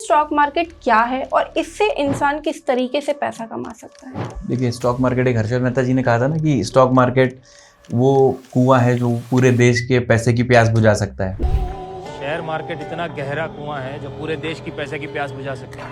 Stock market क्या है और इससे इंसान किस तरीके से पैसा कमा सकता है? देखिए, स्टॉक मार्केट, एक हर्षद मेहता जी ने कहा था ना कि स्टॉक मार्केट वो कुआं है जो पूरे देश के पैसे की प्यास बुझा सकता है। शेयर मार्केट इतना गहरा कुआं है जो पूरे देश की पैसे की प्यास बुझा सकता है,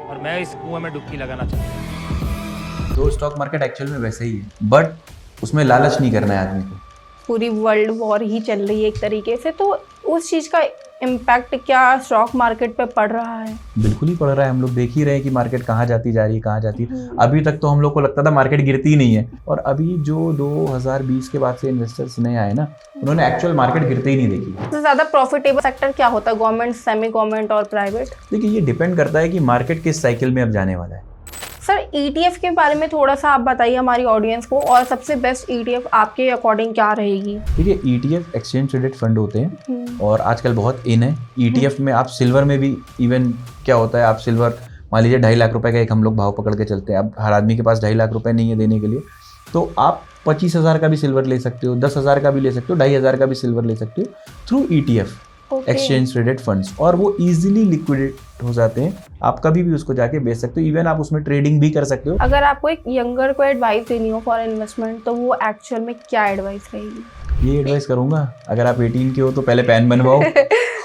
और मैं इस कुआं में डुबकी लगाना चाहता हूँ। तो स्टॉक मार्केट एक्चुअल में वैसे ही है, बट उसमें लालच नहीं करना है आदमी को। पूरी वर्ल्ड वॉर ही चल रही है एक तरीके से, तो उस चीज़ का इम्पैक्ट क्या स्टॉक मार्केट पे पड़ रहा है? बिल्कुल ही पड़ रहा है। हम लोग देख ही रहे हैं कि मार्केट कहाँ जाती जा रही है, कहाँ जाती है। अभी तक तो हम लोग को लगता था मार्केट गिरती ही नहीं है, और अभी जो 2020 के बाद से इन्वेस्टर्स नए आए ना, उन्होंने एक्चुअल मार्केट गिरते ही नहीं देखी। सबसे ज़्यादा प्रॉफिटेबल सेक्टर क्या होता है, गवर्नमेंट, सेमी गवर्नमेंट और प्राइवेट? देखिए, ये डिपेंड करता है कि मार्केट किस साइकिल में अब जाने वाला है। सर, ETF के बारे में थोड़ा सा आप बताइए हमारी ऑडियंस को, और सबसे बेस्ट ETF आपके अकॉर्डिंग क्या रहेगी? देखिए, ETF एक्सचेंज ट्रेडेड फंड होते हैं और आजकल बहुत इन है। ETF में आप सिल्वर में भी, इवन क्या होता है, आप सिल्वर मान लीजिए 2.5 लाख रुपए का एक हम लोग भाव पकड़ के चलते हैं। अब हर आदमी के पास 2.5 लाख रुपए नहीं है देने के लिए, तो आप 25,000 का भी सिल्वर ले सकते हो, 10,000 का भी ले सकते हो, 2,500 का भी सिल्वर ले सकते हो through ETF exchange traded funds, और वो इजीली लिक्विडेट हो जाते हैं। आप कभी भी उसको जाके बेच सकते हो, इवन आप उसमें ट्रेडिंग भी कर सकते हो। अगर आपको एक यंगर को एडवाइस देनी हो फॉर इन्वेस्टमेंट, तो वो एक्चुअल में क्या एडवाइस रहेगी? ये एडवाइस करूंगा, अगर आप 18 के हो तो पहले पैन बनवाओ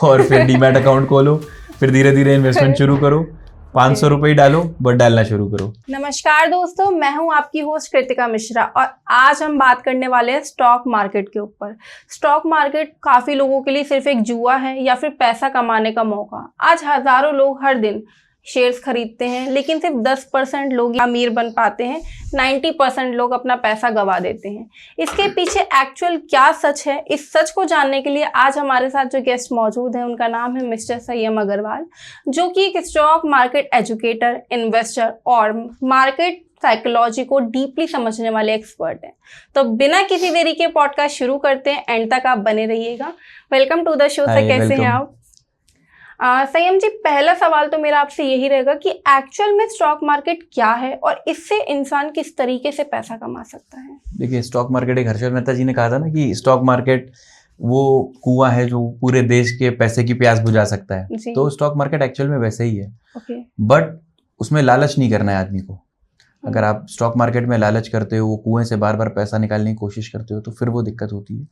और फिर डीमैट अकाउंट खोलो, फिर धीरे धीरे इन्वेस्टमेंट शुरू करो। 500 रुपये डालो, बट डालना शुरू करो। नमस्कार दोस्तों, मैं हूं आपकी होस्ट कृतिका मिश्रा, और आज हम बात करने वाले हैं स्टॉक मार्केट के ऊपर। स्टॉक मार्केट काफी लोगों के लिए सिर्फ एक जुआ है या फिर पैसा कमाने का मौका। आज हजारों लोग हर दिन शेयर्स खरीदते हैं, लेकिन सिर्फ 10% लोग अमीर बन पाते हैं, 90% लोग अपना पैसा गवा देते हैं। इसके पीछे एक्चुअल क्या सच है, इस सच को जानने के लिए आज हमारे साथ जो गेस्ट मौजूद हैं उनका नाम है मिस्टर संयम अग्रवाल, जो कि एक स्टॉक मार्केट एजुकेटर, इन्वेस्टर और मार्केट साइकोलॉजी को डीपली समझने वाले एक्सपर्ट हैं। तो बिना किसी देरी के पॉडकास्ट शुरू करते हैं, एंड तक आप बने रहिएगा। Welcome to the show sir, कैसे हैं आप? संयम जी, पहला सवाल तो मेरा आपसे यही रहेगा कि एक्चुअल में स्टॉक मार्केट क्या है और इससे इंसान किस तरीके से पैसा कमा सकता है? देखिए, स्टॉक मार्केट, एक हर्षद मेहता जी ने कहा था ना कि स्टॉक मार्केट वो कुआं है जो पूरे देश के पैसे की प्यास बुझा सकता है। तो स्टॉक मार्केट एक्चुअल में वैसे ही है, बट उसमें लालच नहीं करना है आदमी को। अगर आप स्टॉक मार्केट में लालच करते हो, वो कुएं से बार बार पैसा निकालने की कोशिश करते हो, तो फिर वो दिक्कत होती है।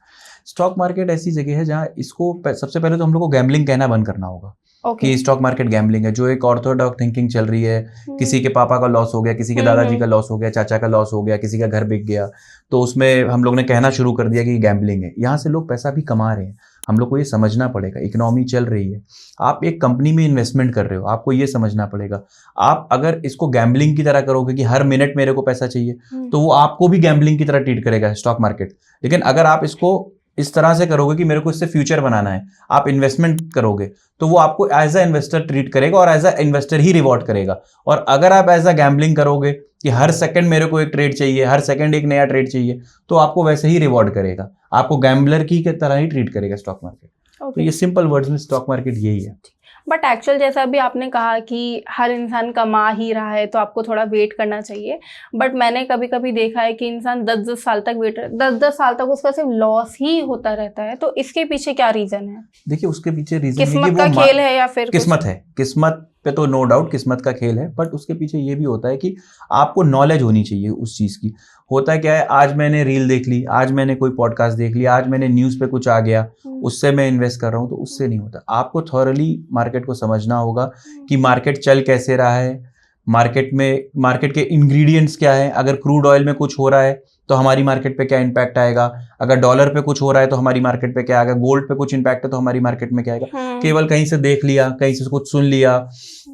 स्टॉक मार्केट ऐसी जगह है जहाँ इसको सबसे पहले तो हम लोग को गैम्बलिंग कहना बंद करना होगा कि स्टॉक मार्केट गैम्बलिंग है। जो एक ऑर्थोडॉक्स थिंकिंग चल रही है, किसी के पापा का लॉस हो गया, किसी के दादाजी का लॉस हो गया, चाचा का लॉस हो गया, किसी का घर बिक गया, तो उसमें हम लोग ने कहना शुरू कर दिया कि गैम्बलिंग है। यहाँ से लोग पैसा भी कमा रहे हैं। हम लोग को ये समझना पड़ेगा, इकोनॉमी चल रही है, आप एक कंपनी में इन्वेस्टमेंट कर रहे हो, आपको ये समझना पड़ेगा। आप अगर इसको गैम्बलिंग की तरह करोगे कि हर मिनट मेरे को पैसा चाहिए, तो वो आपको भी गैम्बलिंग की तरह ट्रीट करेगा स्टॉक मार्केट। लेकिन अगर आप इसको इस तरह से करोगे कि मेरे को इससे फ्यूचर बनाना है, आप इन्वेस्टमेंट करोगे, तो वो आपको एज अ इन्वेस्टर ट्रीट करेगा और एज अ इन्वेस्टर ही रिवॉर्ड करेगा। और अगर आप एज अ गैम्बलिंग करोगे कि हर सेकंड मेरे को एक ट्रेड चाहिए, हर सेकंड एक नया ट्रेड चाहिए, तो आपको वैसे ही रिवॉर्ड करेगा, आपको गैम्बलर की तरह ही ट्रीट करेगा स्टॉक मार्केट। तो ये सिंपल वर्ड्स में स्टॉक मार्केट यही है। बट एक्चुअल जैसा अभी आपने कहा कि हर इंसान कमा ही रहा है, तो आपको थोड़ा वेट करना चाहिए। बट मैंने कभी कभी देखा है कि इंसान 10-10 साल तक 10-10 साल तक उसका सिर्फ लॉस ही होता रहता है। तो इसके पीछे क्या रीजन है? देखिए, उसके पीछे रीजन किस्मत का खेल है या फिर किस्मत है। किस्मत पे तो नो डाउट किस्मत का खेल है, बट उसके पीछे ये भी होता है कि आपको नॉलेज होनी चाहिए उस चीज की। होता है क्या है, आज मैंने रील देख ली, आज मैंने कोई पॉडकास्ट देख लिया, आज मैंने न्यूज़ पे कुछ आ गया, उससे मैं इन्वेस्ट कर रहा हूँ, तो उससे नहीं होता। आपको थॉरली मार्केट को समझना होगा कि मार्केट चल कैसे रहा है, मार्केट के इंग्रेडिएंट्स क्या है। अगर क्रूड ऑयल में कुछ हो रहा है तो हमारी मार्केट पे क्या इम्पैक्ट आएगा, अगर डॉलर पे कुछ हो रहा है तो हमारी मार्केट पे क्या आएगा, गोल्ड पे कुछ इम्पैक्ट है तो हमारी मार्केट में क्या आएगा। केवल कहीं से देख लिया, कहीं से कुछ सुन लिया,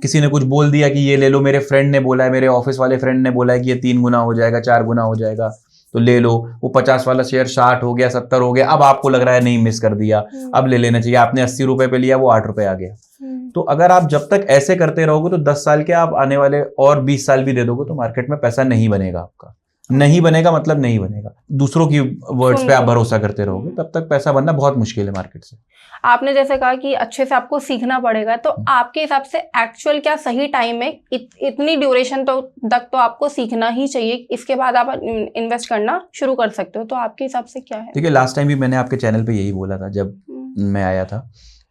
किसी ने कुछ बोल दिया कि ये ले लो, मेरे फ्रेंड ने बोला है, मेरे ऑफिस वाले फ्रेंड ने बोला है कि ये 3 गुना हो जाएगा, 4 गुना हो जाएगा, तो ले लो। वो 50 वाला शेयर 60 हो गया, 70 हो गया, अब आपको लग रहा है नहीं, मिस कर दिया, अब ले लेना चाहिए। आपने 80 रुपए पे लिया, वो 8 रुपए आ गया। तो अगर आप जब तक ऐसे करते रहोगे तो 10 साल के आप आने वाले और 20 साल भी दे दोगे तो मार्केट में पैसा नहीं बनेगा आपका। नहीं बनेगा मतलब नहीं बनेगा। दूसरों की वर्ड्स पे आप भरोसा करते रहोगे तब तक पैसा बनना बहुत मुश्किल है मार्केट से। आपने जैसे कहा कि अच्छे से आपको सीखना पड़ेगा, तो आपके हिसाब से एक्चुअल क्या सही टाइम है? इतनी ड्यूरेशन तक तो आपको सीखना ही चाहिए, इसके बाद आप इन्वेस्ट करना शुरू कर सकते हो। तो आपके हिसाब से क्या है? देखिए, लास्ट टाइम भी मैंने आपके चैनल पे यही बोला था जब मैं आया था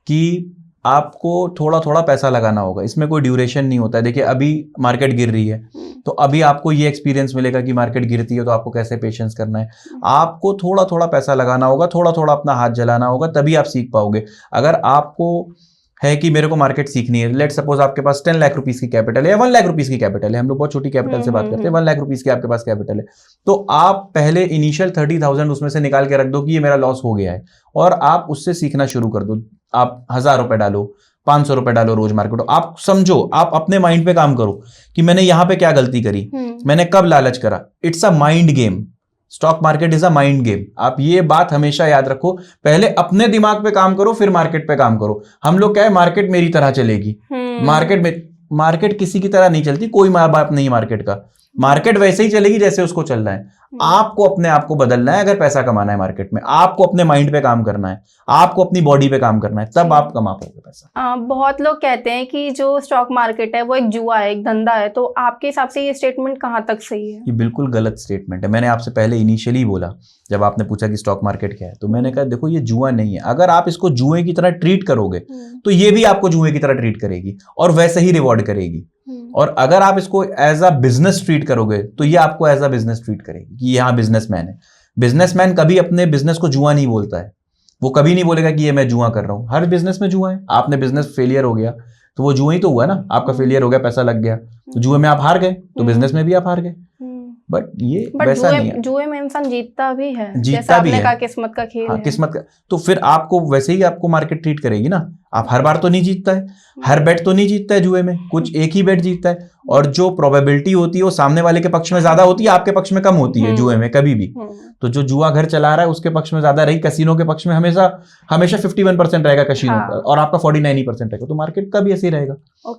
कि आपको थोड़ा थोड़ा पैसा लगाना होगा, इसमें कोई ड्यूरेशन नहीं होता है। देखिए अभी मार्केट गिर रही है तो अभी आपको ये एक्सपीरियंस मिलेगा कि मार्केट गिरती है तो आपको कैसे पेशेंस करना है। आपको थोड़ा थोड़ा पैसा लगाना होगा, थोड़ा थोड़ा अपना हाथ जलाना होगा, तभी आप सीख पाओगे। अगर आपको है कि मेरे को मार्केट सीखनी है, लेट सपोज आपके पास 10 लाख रुपीस की कैपिटल है या 1 लाख रुपीस की कैपिटल है, हम लोग बहुत छोटी कैपिटल से बात करते हैं, 1 लाख रुपीस की आपके पास कैपिटल है, तो आप पहले इनिशियल 30,000 उसमें से निकाल के रख दो कि ये मेरा लॉस हो गया है, और आप उससे सीखना शुरू कर दो। आप 1,000 रुपए डालो, 500 रुपए डालो रोज मार्केट, आप समझो, आप अपने माइंड पे काम करो कि मैंने यहां पे क्या गलती करी, मैंने कब लालच करा। It's a mind game, stock market is a mind game. आप ये बात हमेशा याद रखो, पहले अपने दिमाग पे काम करो फिर मार्केट पे काम करो। हम लोग क्या है, मार्केट मेरी तरह चलेगी, मार्केट किसी की तरह नहीं चलती, कोई माँ बाप नहीं मार्केट का, मार्केट वैसे ही चलेगी जैसे उसको चलना है। आपको अपने आप को बदलना है अगर पैसा कमाना है मार्केट में, आपको अपने माइंड पे काम करना है, आपको अपनी बॉडी पे काम करना है, तब आप कमा पाओगे पैसा। बहुत लोग कहते हैं कि जो स्टॉक मार्केट है वो एक जुआ है, एक धंधा है, तो आपके हिसाब से ये स्टेटमेंट कहाँ तक सही है? ये बिल्कुल गलत स्टेटमेंट है। मैंने आपसे पहले इनिशियली बोला, जब आपने पूछा कि स्टॉक मार्केट क्या है, तो मैंने कहा देखो ये जुआ नहीं है। अगर आप इसको जुए की तरह ट्रीट करोगे तो ये भी आपको जुए की तरह ट्रीट करेगी और वैसे ही रिवॉर्ड करेगी। और अगर आप इसको एज अ बिजनेस ट्रीट करोगे तो ये आपको एज अ बिजनेस ट्रीट करेगी कि यहाँ बिजनेसमैन है। बिजनेसमैन कभी अपने बिजनेस को जुआ नहीं बोलता है, वो कभी नहीं बोलेगा कि ये मैं जुआ कर रहा हूं। हर बिजनेस में जुआ है। आपने बिजनेस फेलियर हो गया तो वो जुआ ही तो हुआ ना, आपका फेलियर हो गया, पैसा लग गया, तो जुए में आप हार गए, तो बिजनेस में भी आप हार गए। बट ये वैसा नहीं है। जुए में इंसान जीतता भी है, जीतता जैसा भी आपने है, कहा किस्मत का खेल है। किस्मत का, तो फिर आपको वैसे ही आपको मार्केट ट्रीट करेगी ना। आप हर बार तो नहीं जीतता है, हर बेट तो नहीं जीतता है जुए में, कुछ एक ही बेट जीतता है, और जो प्रोबेबिलिटी होती है वो सामने वाले के पक्ष में ज्यादा होती है, आपके पक्ष में कम होती है जुए में कभी भी। तो जो जुआ घर चला रहा है उसके पक्ष में ज्यादा रही, कैसीनो के पक्ष में हमेशा 51% रहेगा कैसीनो का, और आपका 49% रहेगा, तो मार्केट का भी ऐसे ही रहेगा।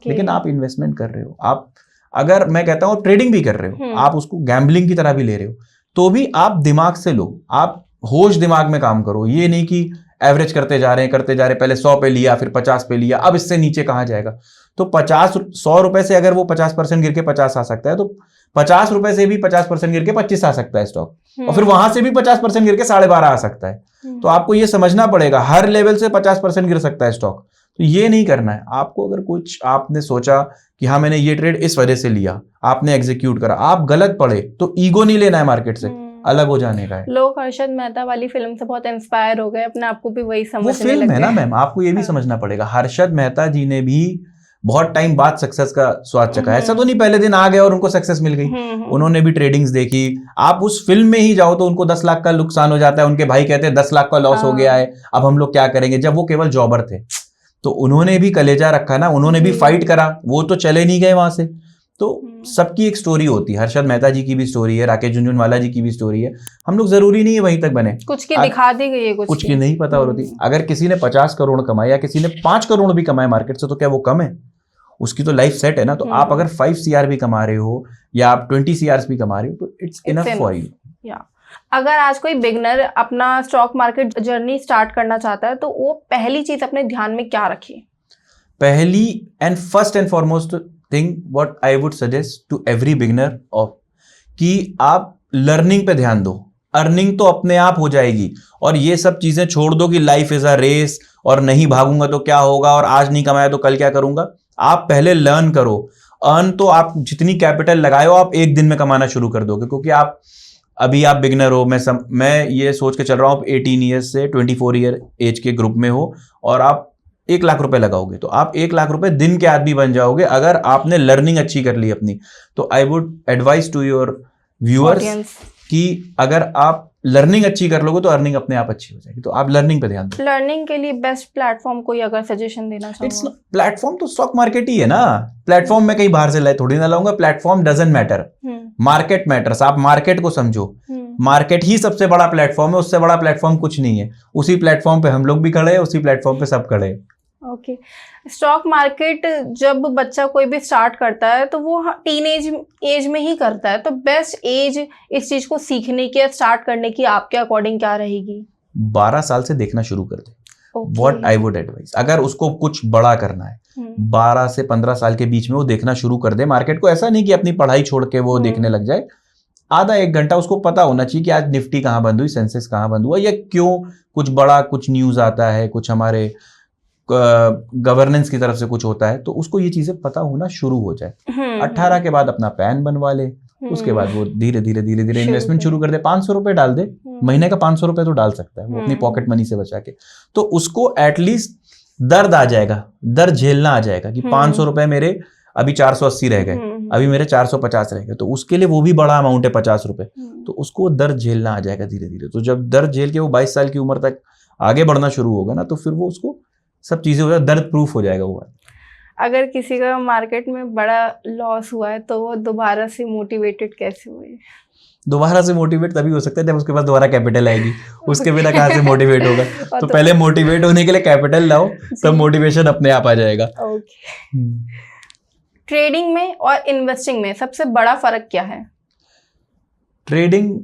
लेकिन आप इन्वेस्टमेंट कर रहे हो, आप अगर मैं कहता हूं ट्रेडिंग भी कर रहे हो, आप उसको गैम्बलिंग की तरह भी ले रहे हो, तो भी आप दिमाग से लो, आप होश दिमाग में काम करो। ये नहीं कि एवरेज करते जा रहे हैं, पहले 100 पे लिया, फिर 50 पे लिया, अब इससे नीचे कहां जाएगा। तो 100 रुपए से अगर वो 50% गिर के 50 आ सकता है, तो 50 रुपए से भी 50% गिर के 25 आ सकता है स्टॉक, और फिर वहां से भी 50% गिर के 12.5 आ सकता है। तो आपको ये समझना पड़ेगा, हर लेवल से 50% गिर सकता है स्टॉक, तो ये नहीं करना है आपको। अगर कुछ आपने सोचा कि हाँ मैंने ये ट्रेड इस वजह से लिया, आपने एग्जीक्यूट करा, आप गलत पड़े, तो ईगो नहीं लेना है मार्केट से, अलग हो जाने का है। लोग हर्षद मेहता वाली फिल्म से बहुत इंस्पायर हो गए, अपने आप को भी वही समझने लग गए। वो फिल्म है ना मैम, आपको ये भी समझना पड़ेगा। हर्षद मेहता जी ने भी बहुत टाइम बाद सक्सेस का स्वाद चखा, ऐसा तो नहीं पहले दिन आ गए और उनको सक्सेस मिल गई। उन्होंने भी ट्रेडिंग्स देखी। आप उस फिल्म में ही जाओ तो उनको 10 लाख का नुकसान हो जाता है, उनके भाई कहते हैं 10 लाख का लॉस हो गया है, अब हम लोग क्या करेंगे, जब वो केवल जॉबर थे। तो उन्होंने भी कलेजा रखा ना, उन्होंने भी फाइट करा, वो तो चले नहीं गए वहां से। तो सबकी एक स्टोरी होती है, हर्षद मेहता जी की भी स्टोरी है, राकेश झुनझुनवाला जी की भी स्टोरी है। हम लोग जरूरी नहीं है वहीं तक बने, कुछ की दिखा दी गई है, कुछ की नहीं पता होती। अगर किसी ने 50 करोड़ कमाए या किसी ने 5 करोड़ भी कमाए मार्केट से, तो क्या वो कम है? उसकी तो लाइफ सेट है ना। तो आप अगर 5 CR भी कमा रहे हो या आप 20 CR भी कमा रहे हो, तो इट्स इनफ फॉर यू। अगर आज कोई बिगनर अपना स्टॉक मार्केट जर्नी स्टार्ट करना चाहता है, तो वो पहली चीज अपने ध्यान में क्या रखे? पहली and first and foremost thing what I would suggest to every beginner of, कि आप लर्निंग पे ध्यान दो। अर्निंग तो अपने आप हो जाएगी, और ये सब चीजें छोड़ दो कि लाइफ इज अ रेस और नहीं भागूंगा तो क्या होगा, और आज नहीं कमाया तो कल क्या करूंगा। आप पहले लर्न करो। अर्न तो आप जितनी कैपिटल लगाए हो आप एक दिन में कमाना शुरू कर दोगे, क्योंकि आप अभी आप बिगनर हो। मैं ये सोच के चल रहा हूं आप 18 ईयर्स से 24 ईयर एज के ग्रुप में हो, और आप 1 लाख रुपए लगाओगे तो आप 1 लाख रुपए दिन के आदमी बन जाओगे, अगर आपने लर्निंग अच्छी कर ली अपनी। तो I would advice to your viewers कि अगर आप लर्निंग अच्छी कर लोगे तो अर्निंग अपने आप अच्छी हो जाएगी। तो आप लर्निंग पे ध्यान दो। लर्निंग के लिए बेस्ट प्लेटफॉर्म कोई अगर सजेशन देना चाहो? प्लेटफॉर्म तो स्टॉक मार्केट ही है ना। प्लेटफॉर्म में कहीं बाहर से लाए थोड़ी ना लाऊंगा। Platform doesn't matter, market matters. आप मार्केट को समझो, मार्केट ही सबसे बड़ा प्लेटफॉर्म है, उससे बड़ा प्लेटफॉर्म कुछ नहीं है। उसी प्लेटफॉर्म पे हम लोग भी खड़े हैं, उसी प्लेटफॉर्म पे सब खड़े हैं। ओके। स्टॉक मार्केट जब बच्चा कोई भी स्टार्ट करता है तो वो टीनेज एज में ही करता है, तो बेस्ट एज इस चीज को सीखने की, स्टार्ट करने की आपके अकॉर्डिंग क्या रहेगी? 12 साल से देखना शुरू कर दे। व्हाट आई वुड एडवाइस, अगर उसको कुछ बड़ा करना है 12 से 15 साल के बीच में वो देखना शुरू कर दे मार्केट को। ऐसा नहीं कि अपनी पढ़ाई छोड़ के वो देखने लग जाए। आधा 1 घंटा उसको पता होना चाहिए कि आज निफ्टी कहाँ बंद हुई, सेंसेक्स कहाँ बंद हुआ, या क्यों कुछ बड़ा कुछ न्यूज आता है, कुछ हमारे गवर्नेंस की तरफ से कुछ होता है, तो उसको ये चीजें पता होना शुरू हो जाए। 18 के बाद अपना पैन बनवा ले, उसके बाद वो धीरे धीरे इन्वेस्टमेंट शुरू कर दे। 500 रुपए डाल दे, महीने का 500 रुपए तो डाल सकता है वो अपनी पॉकेट मनी से बचा के। तो उसको एटलीस्ट दर्द आ जाएगा, दर्द झेलना आ जाएगा कि 500 रुपए मेरे अभी 480 रह गए, अभी मेरे 450 रह गए, तो उसके लिए वो भी बड़ा अमाउंट है 50 रुपए, तो उसको दर्द झेलना आ जाएगा धीरे धीरे। तो जब दर्द झेल के वो 22 साल की उम्र तक आगे बढ़ना शुरू होगा ना, तो फिर वो उसको सब चीजें हो जाए, दर्द प्रूफ हो जाएगा वो। अगर किसी का मार्केट में बड़ा लॉस हुआ है तो वो दोबारा से मोटिवेटेड कैसे हुए? दोबारा से मोटिवेट तभी हो सकता है जब उसके पास दोबारा कैपिटल आएगी, उसके बिना कहाँ से मोटिवेट होगा। तो पहले मोटिवेट होने के लिए कैपिटल लाओ, तब मोटिवेशन अपने आप आ जाएगा। ट्रेडिंग में और इन्वेस्टिंग में सबसे बड़ा फर्क क्या है? ट्रेडिंग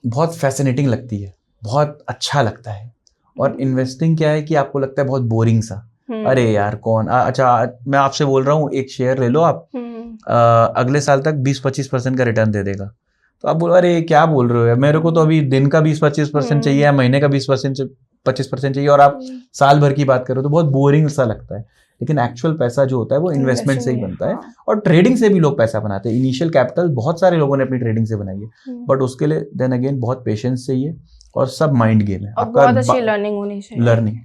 बहुत फैसिनेटिंग लगती है, बहुत अच्छा लगता है, और इन्वेस्टिंग क्या है कि आपको लगता है बहुत बोरिंग सा। अरे यार कौन, अच्छा मैं आपसे बोल रहा हूँ एक शेयर ले लो आप, अगले साल तक 20-25% का रिटर्न दे देगा। तो आप बोलो अरे क्या बोल रहे हो, मेरे को तो अभी दिन का 20-25% चाहिए या महीने का 20-25% चाहिए, और आप साल भर की बात करो तो बहुत बोरिंग सा लगता है। लेकिन एक्चुअल पैसा जो होता है वो इन्वेस्टमेंट से ही बनता है, और ट्रेडिंग से भी लोग पैसा बनाते हैं। इनिशियल कैपिटल बहुत सारे लोगों ने अपनी ट्रेडिंग से बनाई है, बट उसके लिए देन अगेन बहुत पेशेंस चाहिए, और सब माइंड गेम है। आपका बहुत अच्छी लर्निंग होनी चाहिए, लर्निंग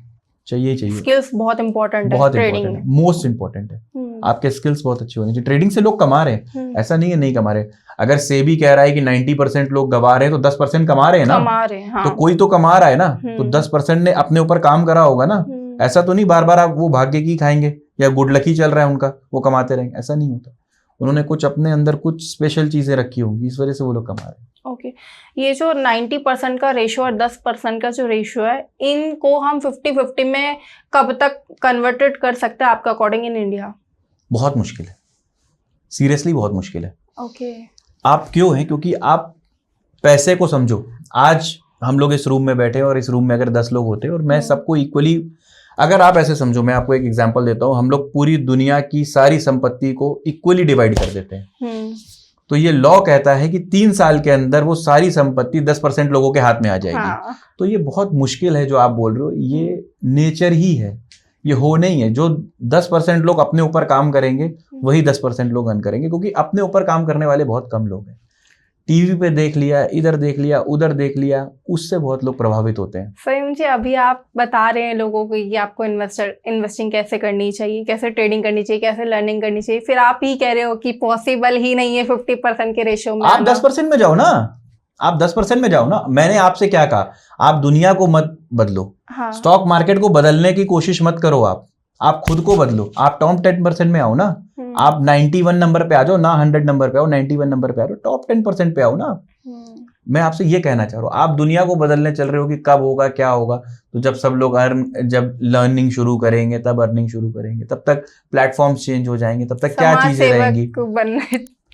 चाहिए। स्किल्स बहुत इंपॉर्टेंट है, बहुत ट्रेडिंग इंपॉर्टेंट है, मोस्ट इंपॉर्टेंट है। आपके स्किल्स बहुत अच्छे होने चाहिए। ट्रेडिंग से लोग कमा रहे हैं, ऐसा नहीं है नहीं कमा रहे। अगर सेबी कह रहा है कि 90% लोग गवा रहे हैं, तो 10% कमा रहे हैं ना, हाँ। तो कोई तो कमा रहा है ना, तो 10% ने अपने ऊपर काम करा होगा ना। ऐसा तो नहीं बार बार आप वो भाग्य की खाएंगे या गुड लकी चल रहा है उनका, वो कमाते रहेंगे, ऐसा नहीं होता। उन्होंने कुछ अपने अंदर कुछ स्पेशल चीजें रखी होंगी, इस वजह से वो लोग कमा रहे हैं। ओके, ये जो 90% का रेशियो और 10% का जो रेशियो है, इनको हम 50-50 में कब तक कन्वर्टेड कर सकते हैं आपका अकॉर्डिंग इन इंडिया? बहुत मुश्किल है, सीरियसली बहुत मुश्किल है। ओके, आप क्यों हैं? क्योंकि आप पैसे को समझो। आज हम लोग इस रूम में बैठे हैं, और इस रूम में अगर 10 लोग होते और मैं सबको इक्वली, अगर आप ऐसे समझो, मैं आपको एक एग्जांपल देता हूं, हम लोग पूरी दुनिया की सारी संपत्ति को इक्वली डिवाइड कर देते हैं, तो ये लॉ कहता है कि 3 साल के अंदर वो सारी संपत्ति 10% लोगों के हाथ में आ जाएगी। हाँ। तो ये बहुत मुश्किल है जो आप बोल रहे हो, ये नेचर ही है, ये हो नहीं है। जो 10% लोग अपने ऊपर काम करेंगे वही 10% लोग अर्न करेंगे, क्योंकि अपने ऊपर काम करने वाले बहुत कम लोग हैं। टीवी पे देख लिया, इधर देख लिया, उधर देख लिया, उससे बहुत लोग प्रभावित होते हैं। सही मुझे अभी आप बता रहे हैं लोगों को कि आपको इन्वेस्टिंग कैसे करनी चाहिए, कैसे ट्रेडिंग करनी चाहिए, कैसे लर्निंग करनी चाहिए, फिर आप ही कह रहे हो कि पॉसिबल ही नहीं है 50% के रेशियो में। आप 10% में जाओ ना, आप 10% में जाओ ना। मैंने आपसे क्या कहा, आप दुनिया को मत बदलो, हाँ। स्टॉक मार्केट को बदलने की कोशिश मत करो, आप खुद को बदलो। आप टॉप 10% में आओ ना, आप 91 नंबर पे आ जाओ ना, 100 नंबर पे आओ, 91 नंबर पे आ जाओ, टॉप 10% पे आओ ना। मैं आपसे ये कहना चाह रहा हूँ, आप दुनिया को बदलने चल रहे हो कि कब होगा क्या होगा, तो जब सब लोग जब लर्निंग शुरू करेंगे, तब अर्निंग शुरू करेंगे, तब तक प्लेटफॉर्म्स चेंज हो जाएंगे, तब तक क्या चीजें रहेंगी।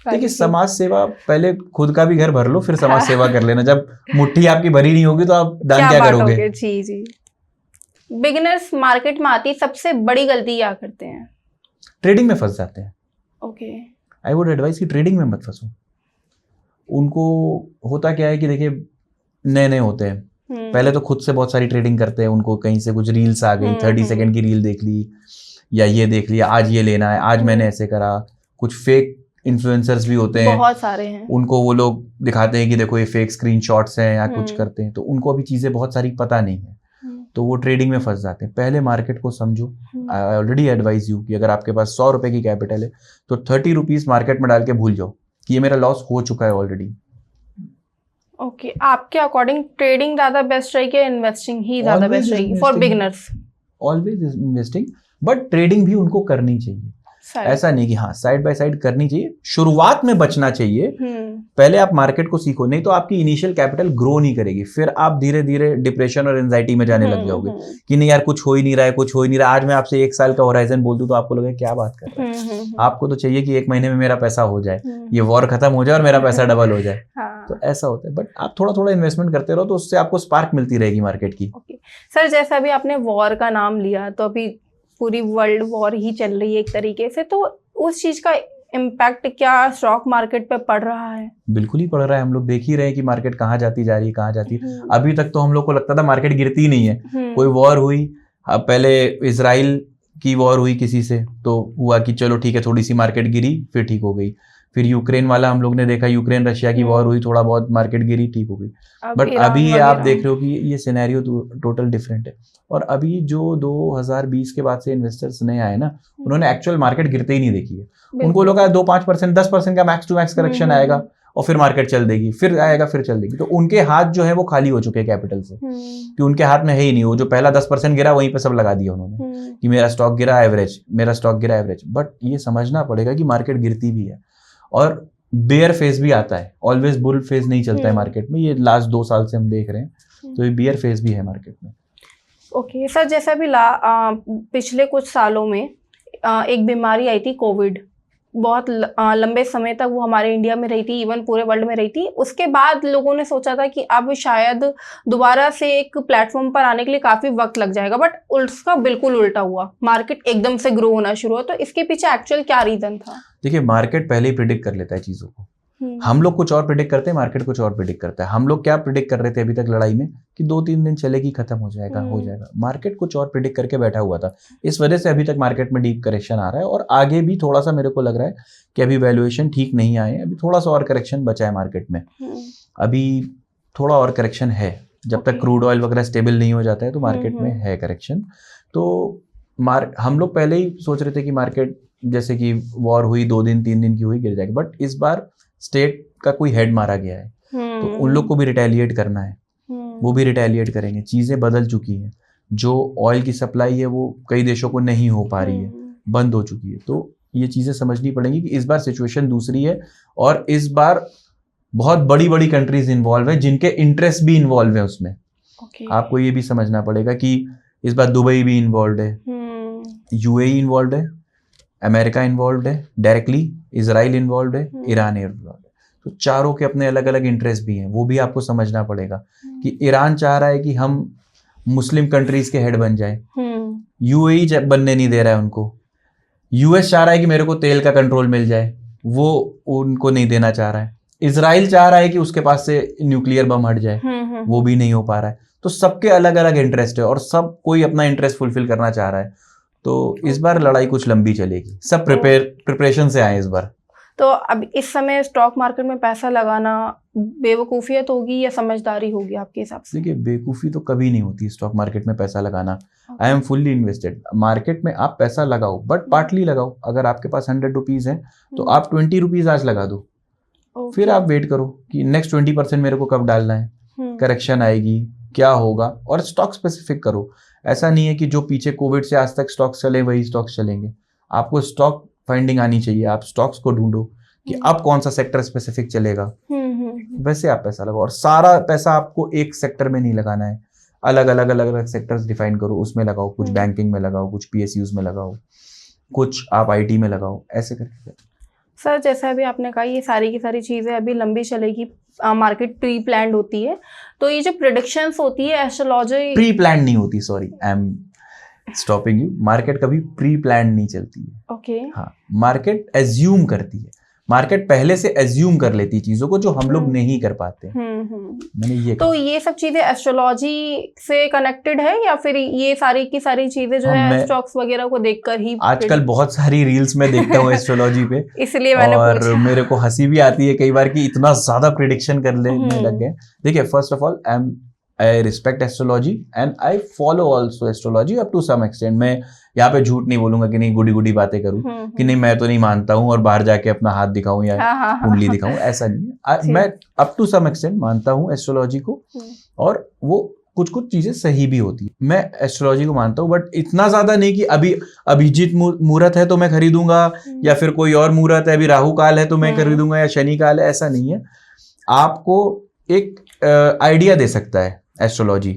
देखिए, समाज सेवा, पहले खुद का भी घर भर लो, फिर समाज सेवा कर लेना। जब मुट्ठी आपकी भरी नहीं होगी तो आप दान क्या करोगे? जी। बिगिनर्स मार्केट में आती सबसे बड़ी गलती क्या करते हैं? ट्रेडिंग में फंस जाते हैं। ओके, आई वुड एडवाइस कि ट्रेडिंग में मत फंसो। उनको होता क्या है कि देखिए, नए होते हैं, पहले तो खुद से बहुत सारी ट्रेडिंग करते हैं, उनको कहीं से कुछ रील्स आ गई, 30 सेकंड की रील देख ली, या ये देख लिया, आज ये लेना है, आज मैंने ऐसे करा। कुछ फेक इन्फ्लुएंसर्स भी होते हैं, बहुत सारे हैं, उनको वो लोग दिखाते हैं कि देखो ये फेक स्क्रीनशॉट्स हैं या कुछ करते हैं, तो उनको अभी चीजें बहुत सारी पता नहीं है, तो वो ट्रेडिंग में फंस जाते हैं। पहले मार्केट को समझो। आई ऑलरेडी एडवाइज यू कि अगर आपके पास 100 रुपए की कैपिटल है तो 30 रुपीज मार्केट में डाल के भूल जाओ कि ये मेरा लॉस हो चुका है ऑलरेडी। ओके, आपके अकॉर्डिंग ट्रेडिंग ज्यादा बेस्ट रहेगी या इन्वेस्टिंग ही ज्यादा बेस्ट रहेगी for beginners? Always investing, but trading भी उनको करनी चाहिए। ऐसा नहीं कि हाँ साइड बाय साइड करनी चाहिए, शुरुआत में बचना चाहिए। पहले आप मार्केट को सीखो, नहीं तो आपकी इनिशियल कैपिटल ग्रो नहीं करेगी, फिर आप धीरे धीरे डिप्रेशन और एंजाइटी में जाने लग जाओगे कि नहीं यार कुछ हो ही नहीं रहा है, कुछ हो ही नहीं रहा। आज मैं आपसे 1 साल का होराइजन बोल दूं तो आपको लगेगा क्या बात कर रहे हैं। आपको तो चाहिए कि 1 महीने में मेरा पैसा हो जाए, ये वॉर खत्म हो जाए और मेरा पैसा डबल हो जाए। तो ऐसा होता है, बट आप थोड़ा थोड़ा इन्वेस्टमेंट करते रहो तो उससे आपको स्पार्क मिलती रहेगी मार्केट की। सर, जैसा अभी आपने वॉर का नाम लिया, तो अभी पूरी वर्ल्ड वॉर ही चल रही है एक तरीके से, तो उस चीज का इम्पैक्ट क्या स्टॉक मार्केट पे पड़ रहा है? बिल्कुल ही पड़ रहा है। हम लोग देख ही रहे हैं कि मार्केट कहाँ जाती जा रही है, कहाँ जाती है। अभी तक तो हम लोग को लगता था मार्केट गिरती ही नहीं है, कोई वॉर हुई, अब पहले इजराइल की वॉर हुई किसी से तो हुआ कि चलो ठीक है, थोड़ी सी मार्केट गिरी फिर ठीक हो गई। फिर यूक्रेन वाला हम लोग ने देखा, यूक्रेन रशिया की वॉर हुई, थोड़ा बहुत मार्केट गिरी, ठीक हो गई। बट अभी आप देख रहे हो कि ये सिनेरियो टोटल डिफरेंट है। और अभी जो 2020 के बाद से इन्वेस्टर्स नए आए ना, उन्होंने एक्चुअल मार्केट गिरते ही नहीं देखी है। उनको लगा 2-5%, 10% का मैक्स टू मैक्स करेक्शन आएगा और फिर मार्केट चल देगी, फिर आएगा फिर चल देगी। तो उनके हाथ जो है वो खाली हो चुके हैं कैपिटल से, कि उनके हाथ में है ही नहीं। वो जो पहला 10% गिरा वहीं पे सब लगा दिया उन्होंने कि मेरा स्टॉक गिरा एवरेज, मेरा स्टॉक गिरा एवरेज। बट ये समझना पड़ेगा कि मार्केट गिरती भी है और बेयर फेज भी आता है, ऑलवेज बुल फेज नहीं चलता है मार्केट में। ये लास्ट 2 साल से हम देख रहे हैं, तो ये बेयर फेज भी है मार्केट में। ओके सर, जैसा भी पिछले कुछ सालों में एक बीमारी आई थी कोविड, बहुत लंबे समय तक वो हमारे इंडिया में रही थी, इवन पूरे वर्ल्ड में रही थी। उसके बाद लोगों ने सोचा था कि अब शायद दोबारा से एक प्लेटफॉर्म पर आने के लिए काफ़ी वक्त लग जाएगा, बट उसका बिल्कुल उल्टा हुआ, मार्केट एकदम से ग्रो होना शुरू हुआ। तो इसके पीछे एक्चुअल क्या रीज़न था? देखिए, मार्केट पहले ही प्रिडिक्ट कर लेता है चीज़ों को। हम लोग कुछ और प्रिडिक्ट करते हैं, मार्केट कुछ और प्रिडिक्ट करता है। हम लोग क्या प्रिडिक्ट कर रहे थे अभी तक लड़ाई में कि 2-3 दिन चलेगी, खत्म हो जाएगा, हो जाएगा। मार्केट कुछ और प्रिडिक्ट करके बैठा हुआ था। इस वजह से अभी तक मार्केट में डीप करेक्शन आ रहा है और आगे भी थोड़ा सा मेरे को लग रहा है कि अभी वैल्यूएशन ठीक नहीं आए, अभी थोड़ा सा और करेक्शन बचा है मार्केट में। अभी थोड़ा और करेक्शन है, जब तक क्रूड ऑयल वगैरह स्टेबल नहीं हो जाता है तो मार्केट में है करेक्शन। तो हम लोग पहले ही सोच रहे थे कि मार्केट जैसे कि वॉर हुई 2 दिन 3 दिन की हुई, गिर जाएगी। बट इस बार स्टेट का कोई हेड मारा गया है, तो उन लोग को भी रिटेलिएट करना है, वो भी रिटेलिएट करेंगे। चीज़ें बदल चुकी हैं, जो ऑयल की सप्लाई है वो कई देशों को नहीं हो पा रही है, बंद हो चुकी है। तो ये चीज़ें समझनी पड़ेंगी कि इस बार सिचुएशन दूसरी है और इस बार बहुत बड़ी बड़ी कंट्रीज इन्वॉल्व है, जिनके इंटरेस्ट भी इन्वॉल्व है उसमें। आपको ये भी समझना पड़ेगा कि इस बार दुबई भी इन्वॉल्व है, यूएई इन्वॉल्व है, अमेरिका इन्वॉल्व है डायरेक्टली, इजराइल इन्वॉल्व है, ईरान इन्वॉल्व है। तो चारों के अपने अलग अलग इंटरेस्ट भी हैं, वो भी आपको समझना पड़ेगा कि ईरान चाह रहा है कि हम मुस्लिम कंट्रीज के हेड बन जाए, यूएई बनने नहीं दे रहा है उनको। यूएस चाह रहा है कि मेरे को तेल का कंट्रोल मिल जाए, वो उनको नहीं देना चाह रहा है। इजराइल चाह रहा है कि उसके पास से न्यूक्लियर बम हट जाए, वो भी नहीं हो पा रहा है। तो सबके अलग अलग इंटरेस्ट है और सब कोई अपना इंटरेस्ट फुलफिल करना चाह रहा है। तो इस बार लड़ाई कुछ लंबी चलेगी, सब प्रिपरेशन से आए इस बार। तो अब इस समय स्टॉक मार्केट में पैसा लगाना बेवकूफ़ियत होगी या समझदारी होगी आपके हिसाब से? देखिए, बेवकूफ़ी तो कभी नहीं होती स्टॉक मार्केट में पैसा लगाना। I am fully invested. Market में आप पैसा लगाओ, बट पार्टली लगाओ। अगर आपके पास 100 रुपीज़ है तो आप 20 रुपीज़ आज लगा दो, फिर आप वेट करो कि नेक्स्ट 20% मेरे को कब डालना है, करेक्शन आएगी, क्या होगा, और स्टॉक स्पेसिफिक करो। ऐसा नहीं है कि जो पीछे कोविड से आज तक स्टॉक्स चले वही स्टॉक्स चलेंगे। आपको स्टॉक फाइंडिंग आनी चाहिए, आप स्टॉक्स को ढूंढो कि अब कौन सा सेक्टर स्पेसिफिक चलेगा, वैसे आप पैसा लगाओ। और सारा पैसा आपको एक सेक्टर में नहीं लगाना है, अलग अलग सेक्टर्स डिफाइन करो, उसमें लगाओ। कुछ बैंकिंग में लगाओ, कुछ पीएसयूज में लगाओ, कुछ आप आईटी में लगाओ, ऐसे करके। सर, जैसे अभी आपने कहा ये सारी की सारी चीज़ें अभी लंबी चलेगी, मार्केट प्री प्लान्ड होती है, तो ये जो प्रेडिक्शंस होती है, एस्ट्रोलॉजी प्री प्लान्ड नहीं होती। Sorry, I am stopping you. Market कभी प्री प्लान्ड नहीं चलती है। ओके। हाँ, मार्केट एज्यूम करती है, मार्केट पहले से एज्यूम कर लेती है चीजों को जो हम लोग नहीं कर पाते। मैंने ये तो ये सब चीजें एस्ट्रोलॉजी से कनेक्टेड है या फिर ये सारी की सारी चीजें जो है स्टॉक्स वगैरह को देखकर ही? आजकल बहुत सारी रील्स में देखता हूँ एस्ट्रोलॉजी पे, इसलिए मैंने और मेरे को हंसी भी आती है कई बार कि इतना ज्यादा प्रिडिक्शन कर लेने लग गए। देखिए, first of all I respect astrology and I follow also astrology up to some extent. मैं यहाँ पे झूठ नहीं बोलूंगा कि नहीं गुडी गुडी बातें करूँ कि नहीं मैं तो नहीं मानता हूँ और बाहर जाके अपना हाथ दिखाऊं या कुंडली दिखाऊं, ऐसा नहीं है। मैं अप टू सम एक्सटेंट मानता हूँ एस्ट्रोलॉजी को, और वो कुछ चीजें सही भी होती है। मैं एस्ट्रोलॉजी को मानता हूँ, बट इतना ज्यादा नहीं कि अभी अभिजीत मुहूर्त है तो मैं खरीदूंगा, या फिर कोई और मुहूर्त है, अभी राहु काल है तो मैं खरीदूंगा, या शनि काल है, ऐसा नहीं है। आपको एक आइडिया दे सकता है एस्ट्रोलॉजी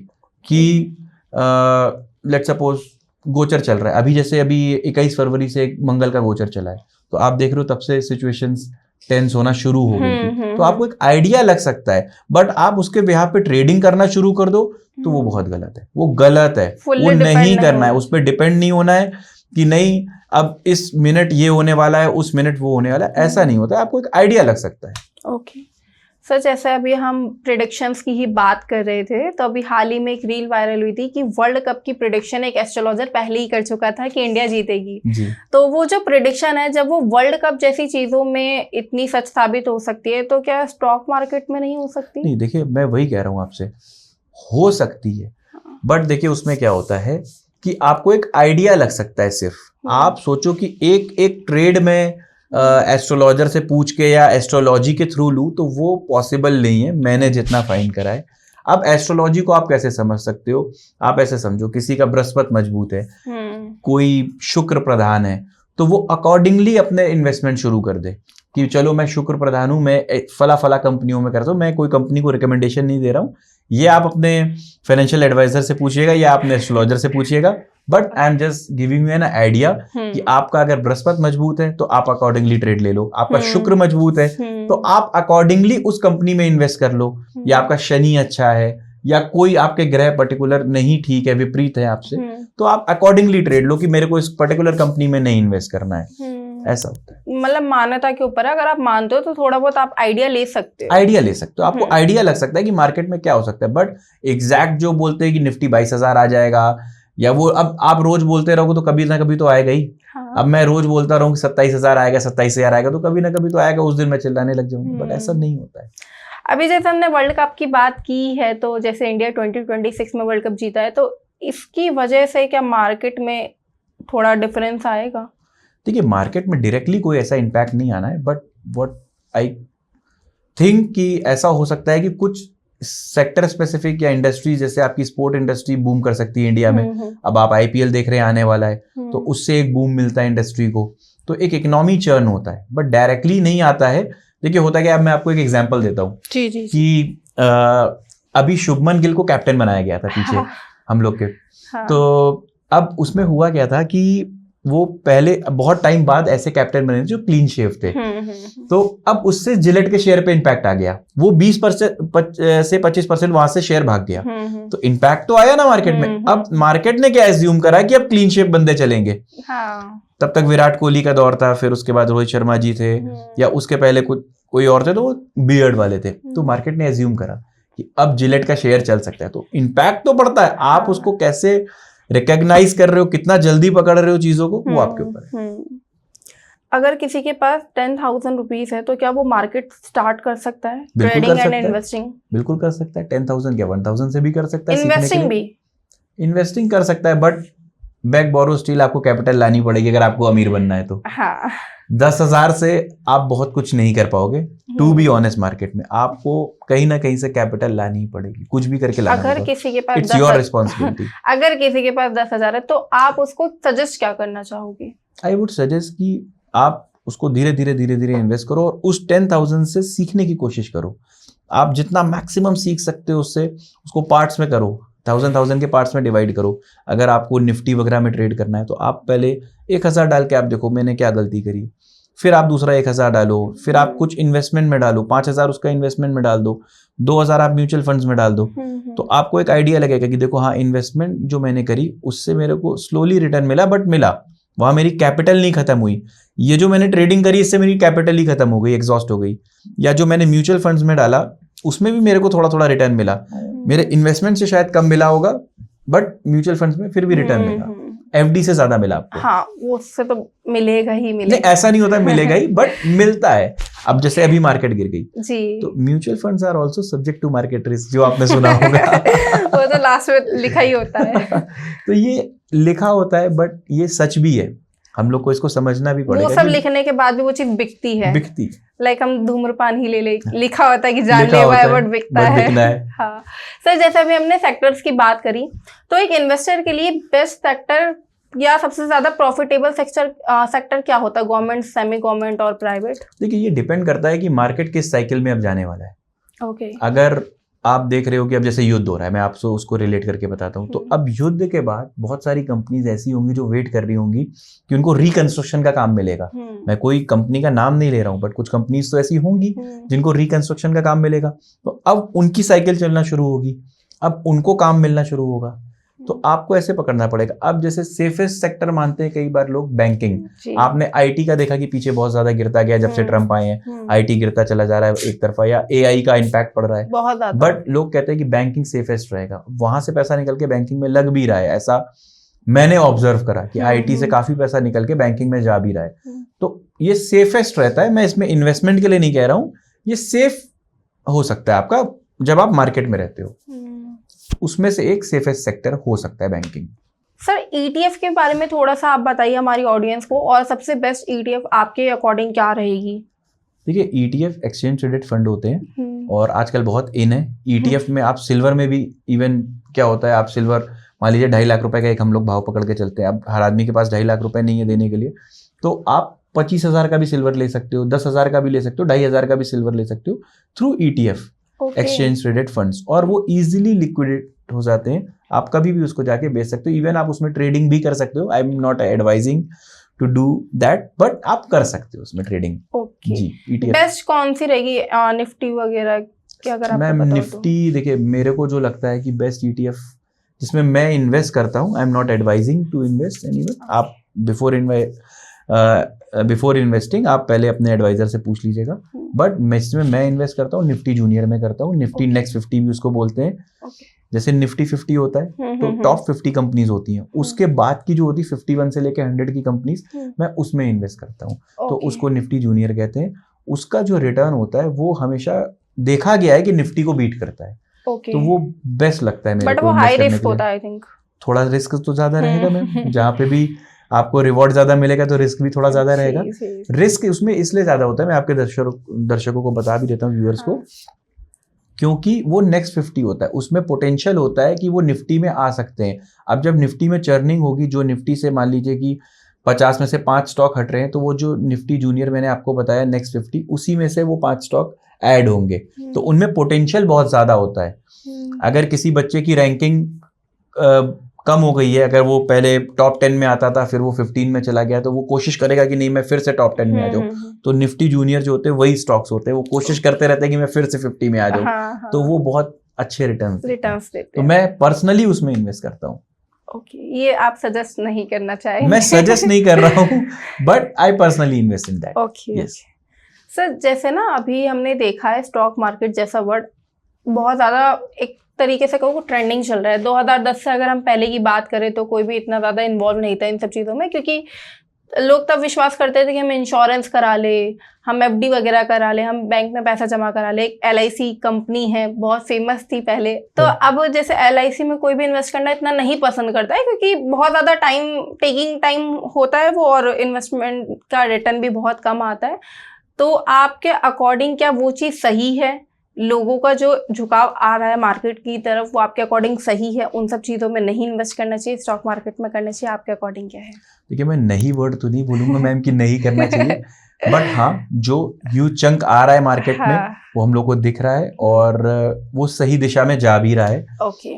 कि लेट्स सपोज गोचर चल रहा है अभी, जैसे अभी 21 फरवरी से मंगल का गोचर चला है, तो आप देख रहे हो तब से सिचुएशंस टेंस होना शुरू हो गई थी, तो आपको एक आइडिया लग सकता है। बट आप उसके बिहाफ पे ट्रेडिंग करना शुरू कर दो तो वो बहुत गलत है, वो गलत है, वो नहीं करना है, उस पर डिपेंड नहीं होना है कि नहीं अब इस मिनट ये होने वाला है, उस मिनट वो होने वाला है, ऐसा नहीं होता है। आपको एक आइडिया लग सकता है। ओके सर जैसे अभी हम प्रिडिक्शंस की ही बात कर रहे थे, तो अभी हाल ही में एक रील वायरल हुई थी कि वर्ल्ड कप की प्रिडिक्शन एक एस्ट्रोलॉजर पहले ही कर चुका था कि इंडिया जीतेगी जी। तो वो जो प्रिडिक्शन है, जब वो वर्ल्ड कप जैसी चीजों में इतनी सच साबित हो सकती है, तो क्या स्टॉक मार्केट में नहीं हो सकती? नहीं, देखिए मैं वही कह रहा हूँ आपसे, हो सकती है, बट देखिए उसमें क्या होता है कि आपको एक आइडिया लग सकता है। सिर्फ आप सोचो कि एक ट्रेड में एस्ट्रोलॉजर से पूछ के या एस्ट्रोलॉजी के थ्रू लूँ तो वो पॉसिबल नहीं है, मैंने जितना फाइंड करा है। अब एस्ट्रोलॉजी को आप कैसे समझ सकते हो? आप ऐसे समझो, किसी का बृहस्पति मजबूत है, कोई शुक्र प्रधान है, तो वो अकॉर्डिंगली अपने इन्वेस्टमेंट शुरू कर दे कि चलो मैं शुक्र प्रधान हूं, मैं फला फला कंपनियों में करता हूँ, मैं कोई कंपनी को रिकमेंडेशन नहीं दे रहा हूँ। ये आप अपने फाइनेंशियल एडवाइजर से पूछिएगा या अपने एस्ट्रोलॉजर से पूछिएगा, but I am just giving you an idea कि आपका अगर बृहस्पति मजबूत है तो आप अकॉर्डिंगली ट्रेड ले लो, आपका शुक्र मजबूत है तो आप अकॉर्डिंगली उस कंपनी में इन्वेस्ट कर लो, या आपका शनि अच्छा है या कोई आपके ग्रह पर्टिकुलर नहीं ठीक है, विपरीत है आपसे, तो आप अकॉर्डिंगली ट्रेड लो कि मेरे को इस पर्टिकुलर कंपनी में नहीं इन्वेस्ट करना है। ऐसा होता है, मतलब मान्यता के ऊपर अगर आप मानते हो तो थोड़ा बहुत आप आइडिया ले सकते हो। आइडिया ले सकते हो, आपको आइडिया लग सकता है कि मार्केट में क्या हो सकता है, बट एग्जैक्ट जो बोलते हैं कि निफ्टी 22,000 आ जाएगा, या वो अब आप रोज बोलते रहोगे तो कभी ना कभी तो आएगा ही। अब मैं रोज बोलता रहूं कि 27,000 आएगा, 27,000 आएगा, तो कभी ना कभी तो आएगा, उस दिन मैं चिल्लाने लग जाऊंगा, बट ऐसा नहीं होता है। अभी जैसे हमने वर्ल्ड कप की बात की है, तो जैसे इंडिया 2026 में वर्ल्ड कप जीता है, तो इसकी वजह से क्या मार्केट में थोड़ा डिफरेंस आएगा? देखिए मार्केट में डायरेक्टली कोई ऐसा इम्पैक्ट नहीं आना है, बट व्हाट आई थिंक कि ऐसा हो सकता है कि कुछ सेक्टर स्पेसिफिक या इंडस्ट्री, जैसे आपकी स्पोर्ट इंडस्ट्री बूम कर सकती है इंडिया में। अब आप आईपीएल देख रहे हैं, आने वाला है, तो उससे एक बूम मिलता है इंडस्ट्री को, तो एक इकोनॉमी चर्न होता है, बट डायरेक्टली नहीं आता है। देखिए होता है कि अब मैं आपको एक एग्जांपल देता हूँ कि अभी शुभमन गिल को कैप्टन बनाया गया था पीछे हम लोग के, तो अब उसमें हुआ क्या था कि वो पहले बहुत टाइम बाद ऐसे कैप्टन बने जो क्लीन शेव थे, तो अब उससे जिलेट के शेयर पे इम्पैक्ट आ गया, वो 20% से 25% वहां से शेयर भाग गया, तो इम्पैक्ट तो आया ना मार्केट में। अब मार्केट ने क्या एज्यूम करा कि अब क्लीन शेव बंदे चलेंगे। तब तक विराट कोहली का दौर था, फिर उसके बाद रोहित शर्मा जी थे, या उसके पहले कोई और थे, तो वो बियर्ड वाले थे, तो मार्केट ने एज्यूम करा कि अब जिलेट का शेयर चल सकता है, तो इम्पैक्ट तो पड़ता है। आप उसको कैसे रिकॉग्नाइज कर रहे हो, कितना जल्दी पकड़ रहे हो चीजों को, वो आपके ऊपर है। अगर किसी के पास 10,000 रुपीज है तो क्या वो मार्केट स्टार्ट कर सकता है, ट्रेडिंग एंड इन्वेस्टिंग? बिल्कुल कर सकता है, 10,000 क्या 1,000 से भी कर सकता है। इन्वेस्टिंग भी इन्वेस्टिंग कर सकता है, बट बैक बोरो स्टिल आपको कैपिटल लानी पड़ेगी अगर आपको अमीर बनना है तो। 10,000 से आप बहुत कुछ नहीं कर पाओगे, टू बी ऑनेस्ट। मार्केट में आपको कहीं ना कहीं से कैपिटल लानी ही पड़ेगी, कुछ भी करके लाना। अगर किसी के पास इट्स योर रिस्पॉन्सिबिलिटी। अगर किसी के पास 10,000 है तो आप उसको सजेस्ट क्या करना चाहोगे? आई वुड सजेस्ट कि आप उसको धीरे धीरे इन्वेस्ट करो, और उस 10,000 से सीखने की कोशिश करो। आप जितना मैक्सिमम सीख सकते हो उससे, उसको पार्ट्स में करो, 1,000 के पार्ट्स में डिवाइड करो। अगर आपको निफ्टी वगैरह में ट्रेड करना है तो आप पहले 1,000 डाल के आप देखो मैंने क्या गलती करी, फिर आप दूसरा 1,000 डालो, फिर आप कुछ इन्वेस्टमेंट में डालो, 5,000 उसका इन्वेस्टमेंट में डाल दो, 2,000 आप म्यूचुअल फंड्स में डाल दो, तो आपको एक आइडिया लगेगा कि देखो हाँ, इन्वेस्टमेंट जो मैंने करी उससे मेरे को स्लोली रिटर्न मिला, बट मिला, वहां मेरी कैपिटल नहीं खत्म हुई। ये जो मैंने ट्रेडिंग करी इससे मेरी कैपिटल ही खत्म हो गई, एग्जॉस्ट हो गई। या जो मैंने म्यूचुअल फंड्स में डाला उसमें भी मेरे को थोड़ा थोड़ा रिटर्न मिला, मेरे इन्वेस्टमेंट से शायद कम मिला होगा, बट म्यूचुअल फंड्स में फिर भी रिटर्न मिला, एफडी से ज्यादा मिला आपको। हाँ, उससे तो मिलेगा ही मिलेगा। नहीं, ऐसा नहीं होता मिलेगा ही, बट मिलता है। अब जैसे अभी मार्केट गिर गई जी, तो mutual funds are also subject to market risk, जो आपने सुना होगा। वो तो लास्ट में लिखा ही होता है। तो ये लिखा होता है, बट ये सच भी है, हम लोग को इसको समझना भी पड़ेगा। वो सब लिखने के बाद भी वो चीज बिकती है। लाइक हम धूम्रपान ही ले लिखा होता है कि जानलेवा है, बट बिकता है। हाँ सर, जैसे अभी हमने सेक्टर्स की बात करी, तो एक इन्वेस्टर के लिए बेस्ट सेक्टर या सबसे ज्यादा प्रॉफिटेबल सेक्टर क्या होता है? गवर्नमेंट, सेमी गवर्नमेंट और प्राइवेट? देखिए ये डिपेंड करता है कि मार्केट किस साइकिल में अब जाने वाला है। ओके। अगर आप देख रहे हो कि अब जैसे युद्ध हो रहा है, मैं आपसे उसको रिलेट करके बताता हूँ, तो अब युद्ध के बाद बहुत सारी कंपनीज ऐसी होंगी जो वेट कर रही होंगी कि उनको रिकंस्ट्रक्शन का काम मिलेगा। मैं कोई कंपनी का नाम नहीं ले रहा हूँ, बट कुछ कंपनीज तो ऐसी होंगी जिनको रिकंस्ट्रक्शन का काम मिलेगा, तो अब उनकी साइकिल चलना शुरू होगी, अब उनको काम मिलना शुरू होगा। तो आपको ऐसे पकड़ना पड़ेगा। अब जैसे सेफेस्ट सेक्टर मानते हैं कई बार लोग बैंकिंग। आपने आईटी का देखा कि पीछे बहुत ज्यादा गिरता गया जब से ट्रम्प आए हैं, आईटी गिरता चला जा रहा है एक तरफा, या एआई का इम्पैक्ट पड़ रहा है बहुत ज्यादा। बट लोग कहते हैं कि बैंकिंग सेफेस्ट रहेगा, वहां से पैसा निकल के बैंकिंग में लग भी रहा है। ऐसा मैंने ऑब्जर्व करा कि आईटी से काफी पैसा निकल के बैंकिंग में जा भी रहा है। तो ये सेफेस्ट रहता है। मैं इसमें इन्वेस्टमेंट के लिए नहीं कह रहा हूँ, ये सेफ हो सकता है आपका जब आप मार्केट में रहते हो। उसमें से एक सेफेस्ट सेक्टर हो सकता है बैंकिंग। सर ईटीएफ के बारे में थोड़ा सा आप बताइए हमारी ऑडियंस को, और सबसे बेस्ट ईटीएफ आपके अकॉर्डिंग क्या रहेगी? देखिए ईटीएफ एक्सचेंज ट्रेडेड फंड होते हैं और आजकल बहुत इन है। ईटीएफ में आप सिल्वर में भी इवन क्या होता है, आप सिल्वर मान लीजिए 2.5 लाख रुपए का एक हम लोग भाव पकड़ के चलते हैं। अब हर आदमी के पास 2.5 लाख रुपए नहीं है देने के लिए, तो आप 25,000 का भी सिल्वर ले सकते हो, 10,000 का भी ले सकते हो, 2,500 का भी सिल्वर ले सकते हो through ETF exchange traded funds, और वो इजीली लिक्विडेट हो जाते हैं। आप कभी भी उसको जाके बेच सकते हो, इवन आप उसमें ट्रेडिंग भी कर सकते हो। I am not advising to do that, but आप कर सकते हो उसमें ट्रेडिंग। जी ईटीएफ बेस्ट कौन सी रहेगी, निफ्टी वगैरह की अगर आपको मैम? पता हो निफ्टी देखिए मेरे को जो लगता है कि बेस्ट ईटीएफ जिसमें मैं इन्वेस्ट करता हूँ, I am not advising to invest anywhere. आप बिफोर इन्वेस्टिंग आप पहले अपने एडवाइजर से पूछ लीजिएगा। बट जिसमें मैं इन्वेस्ट करता हूँ निफ्टी जूनियर में करता हूँ। निफ्टी नेक्स्ट 50 भी उसको बोलते हैं। जैसे निफ्टी 50 होता है तो टॉप 50 कंपनीज होती हैं, उसके बाद की जो होती है 51 से लेके 100 की कंपनीज, मैं उसमें इन्वेस्ट करता हूँ। तो उसको निफ्टी जूनियर कहते हैं। उसका जो रिटर्न होता है वो हमेशा देखा गया है कि निफ्टी को बीट करता है। तो वो बेस्ट लगता है मेरे को। बट वो हाई रिस्क होता है आई थिंक। थोड़ा रिस्क तो ज्यादा रहेगा मैम, जहाँ पे भी आपको रिवॉर्ड ज्यादा मिलेगा तो रिस्क भी थोड़ा ज्यादा रहेगा। रिस्क उसमें इसलिए ज्यादा होता है, मैं आपके दर्शकों को बता भी देता हूँ, व्यूअर्स को, क्योंकि वो नेक्स्ट 50 होता है, उसमें पोटेंशियल होता है कि वो निफ्टी में आ सकते हैं। अब जब निफ्टी में चर्निंग होगी, जो निफ्टी से मान लीजिए कि 50 में से 5 स्टॉक हट रहे हैं, तो वो जो निफ्टी जूनियर मैंने आपको बताया नेक्स्ट 50, उसी में से वो 5 स्टॉक ऐड होंगे। तो उनमें पोटेंशियल बहुत ज्यादा होता है। अगर किसी बच्चे की रैंकिंग कम हो गई है, अगर वो पहले टॉप 10 में आता था फिर वो 15 में चला गया, तो वो कोशिश करेगा कि नहीं मैं फिर से टॉप 10 में आ जाऊं। तो निफ्टी जूनियर जो होते हैं वही स्टॉक्स होते हैं, वो कोशिश करते रहते हैं कि मैं फिर से 50 में आ जाऊं। तो वो बहुत अच्छे रिटर्न देते हैं। तो मैं पर्सनली उसमें इन्वेस्ट करता हूँ। ओके, ये आप सजेस्ट नहीं करना चाहेंगे? मैं सजेस्ट नहीं कर रहा हूँ, but I personally invest in that. Okay sir, जैसे ना अभी हमने देखा है स्टॉक मार्केट जैसा वर्ड बहुत ज्यादा एक तरीके से कहूँ ट्रेंडिंग चल रहा है। 2010 से अगर हम पहले की बात करें तो कोई भी इतना ज़्यादा इन्वॉल्व नहीं था इन सब चीज़ों में, क्योंकि लोग तब विश्वास करते थे कि हम इंश्योरेंस करा ले, हम एफडी वगैरह करा ले, हम बैंक में पैसा जमा करा ले। एक LIC कंपनी है, बहुत फेमस थी पहले। तो अब जैसे LIC में कोई भी इन्वेस्ट करना इतना नहीं पसंद करता है, क्योंकि बहुत ज़्यादा टाइम होता है वो, और इन्वेस्टमेंट का रिटर्न भी बहुत कम आता है। तो आपके अकॉर्डिंग क्या वो चीज़ सही है? लोगों का जो झुकाव आ रहा है मार्केट की तरफ, वो आपके अकॉर्डिंग सही है? उन सब चीज़ों में नहीं इन्वेस्ट करना चाहिए, स्टॉक मार्केट में करना चाहिए? आपके अकॉर्डिंग क्या है? देखिए मैं नहीं वर्ड तो नहीं बोलूंगा मैम कि नहीं करना चाहिए, बट हाँ जो ह्यूज चंक आ रहा है मार्केट में वो हम लोग को दिख रहा है और वो सही दिशा में जा भी रहा है।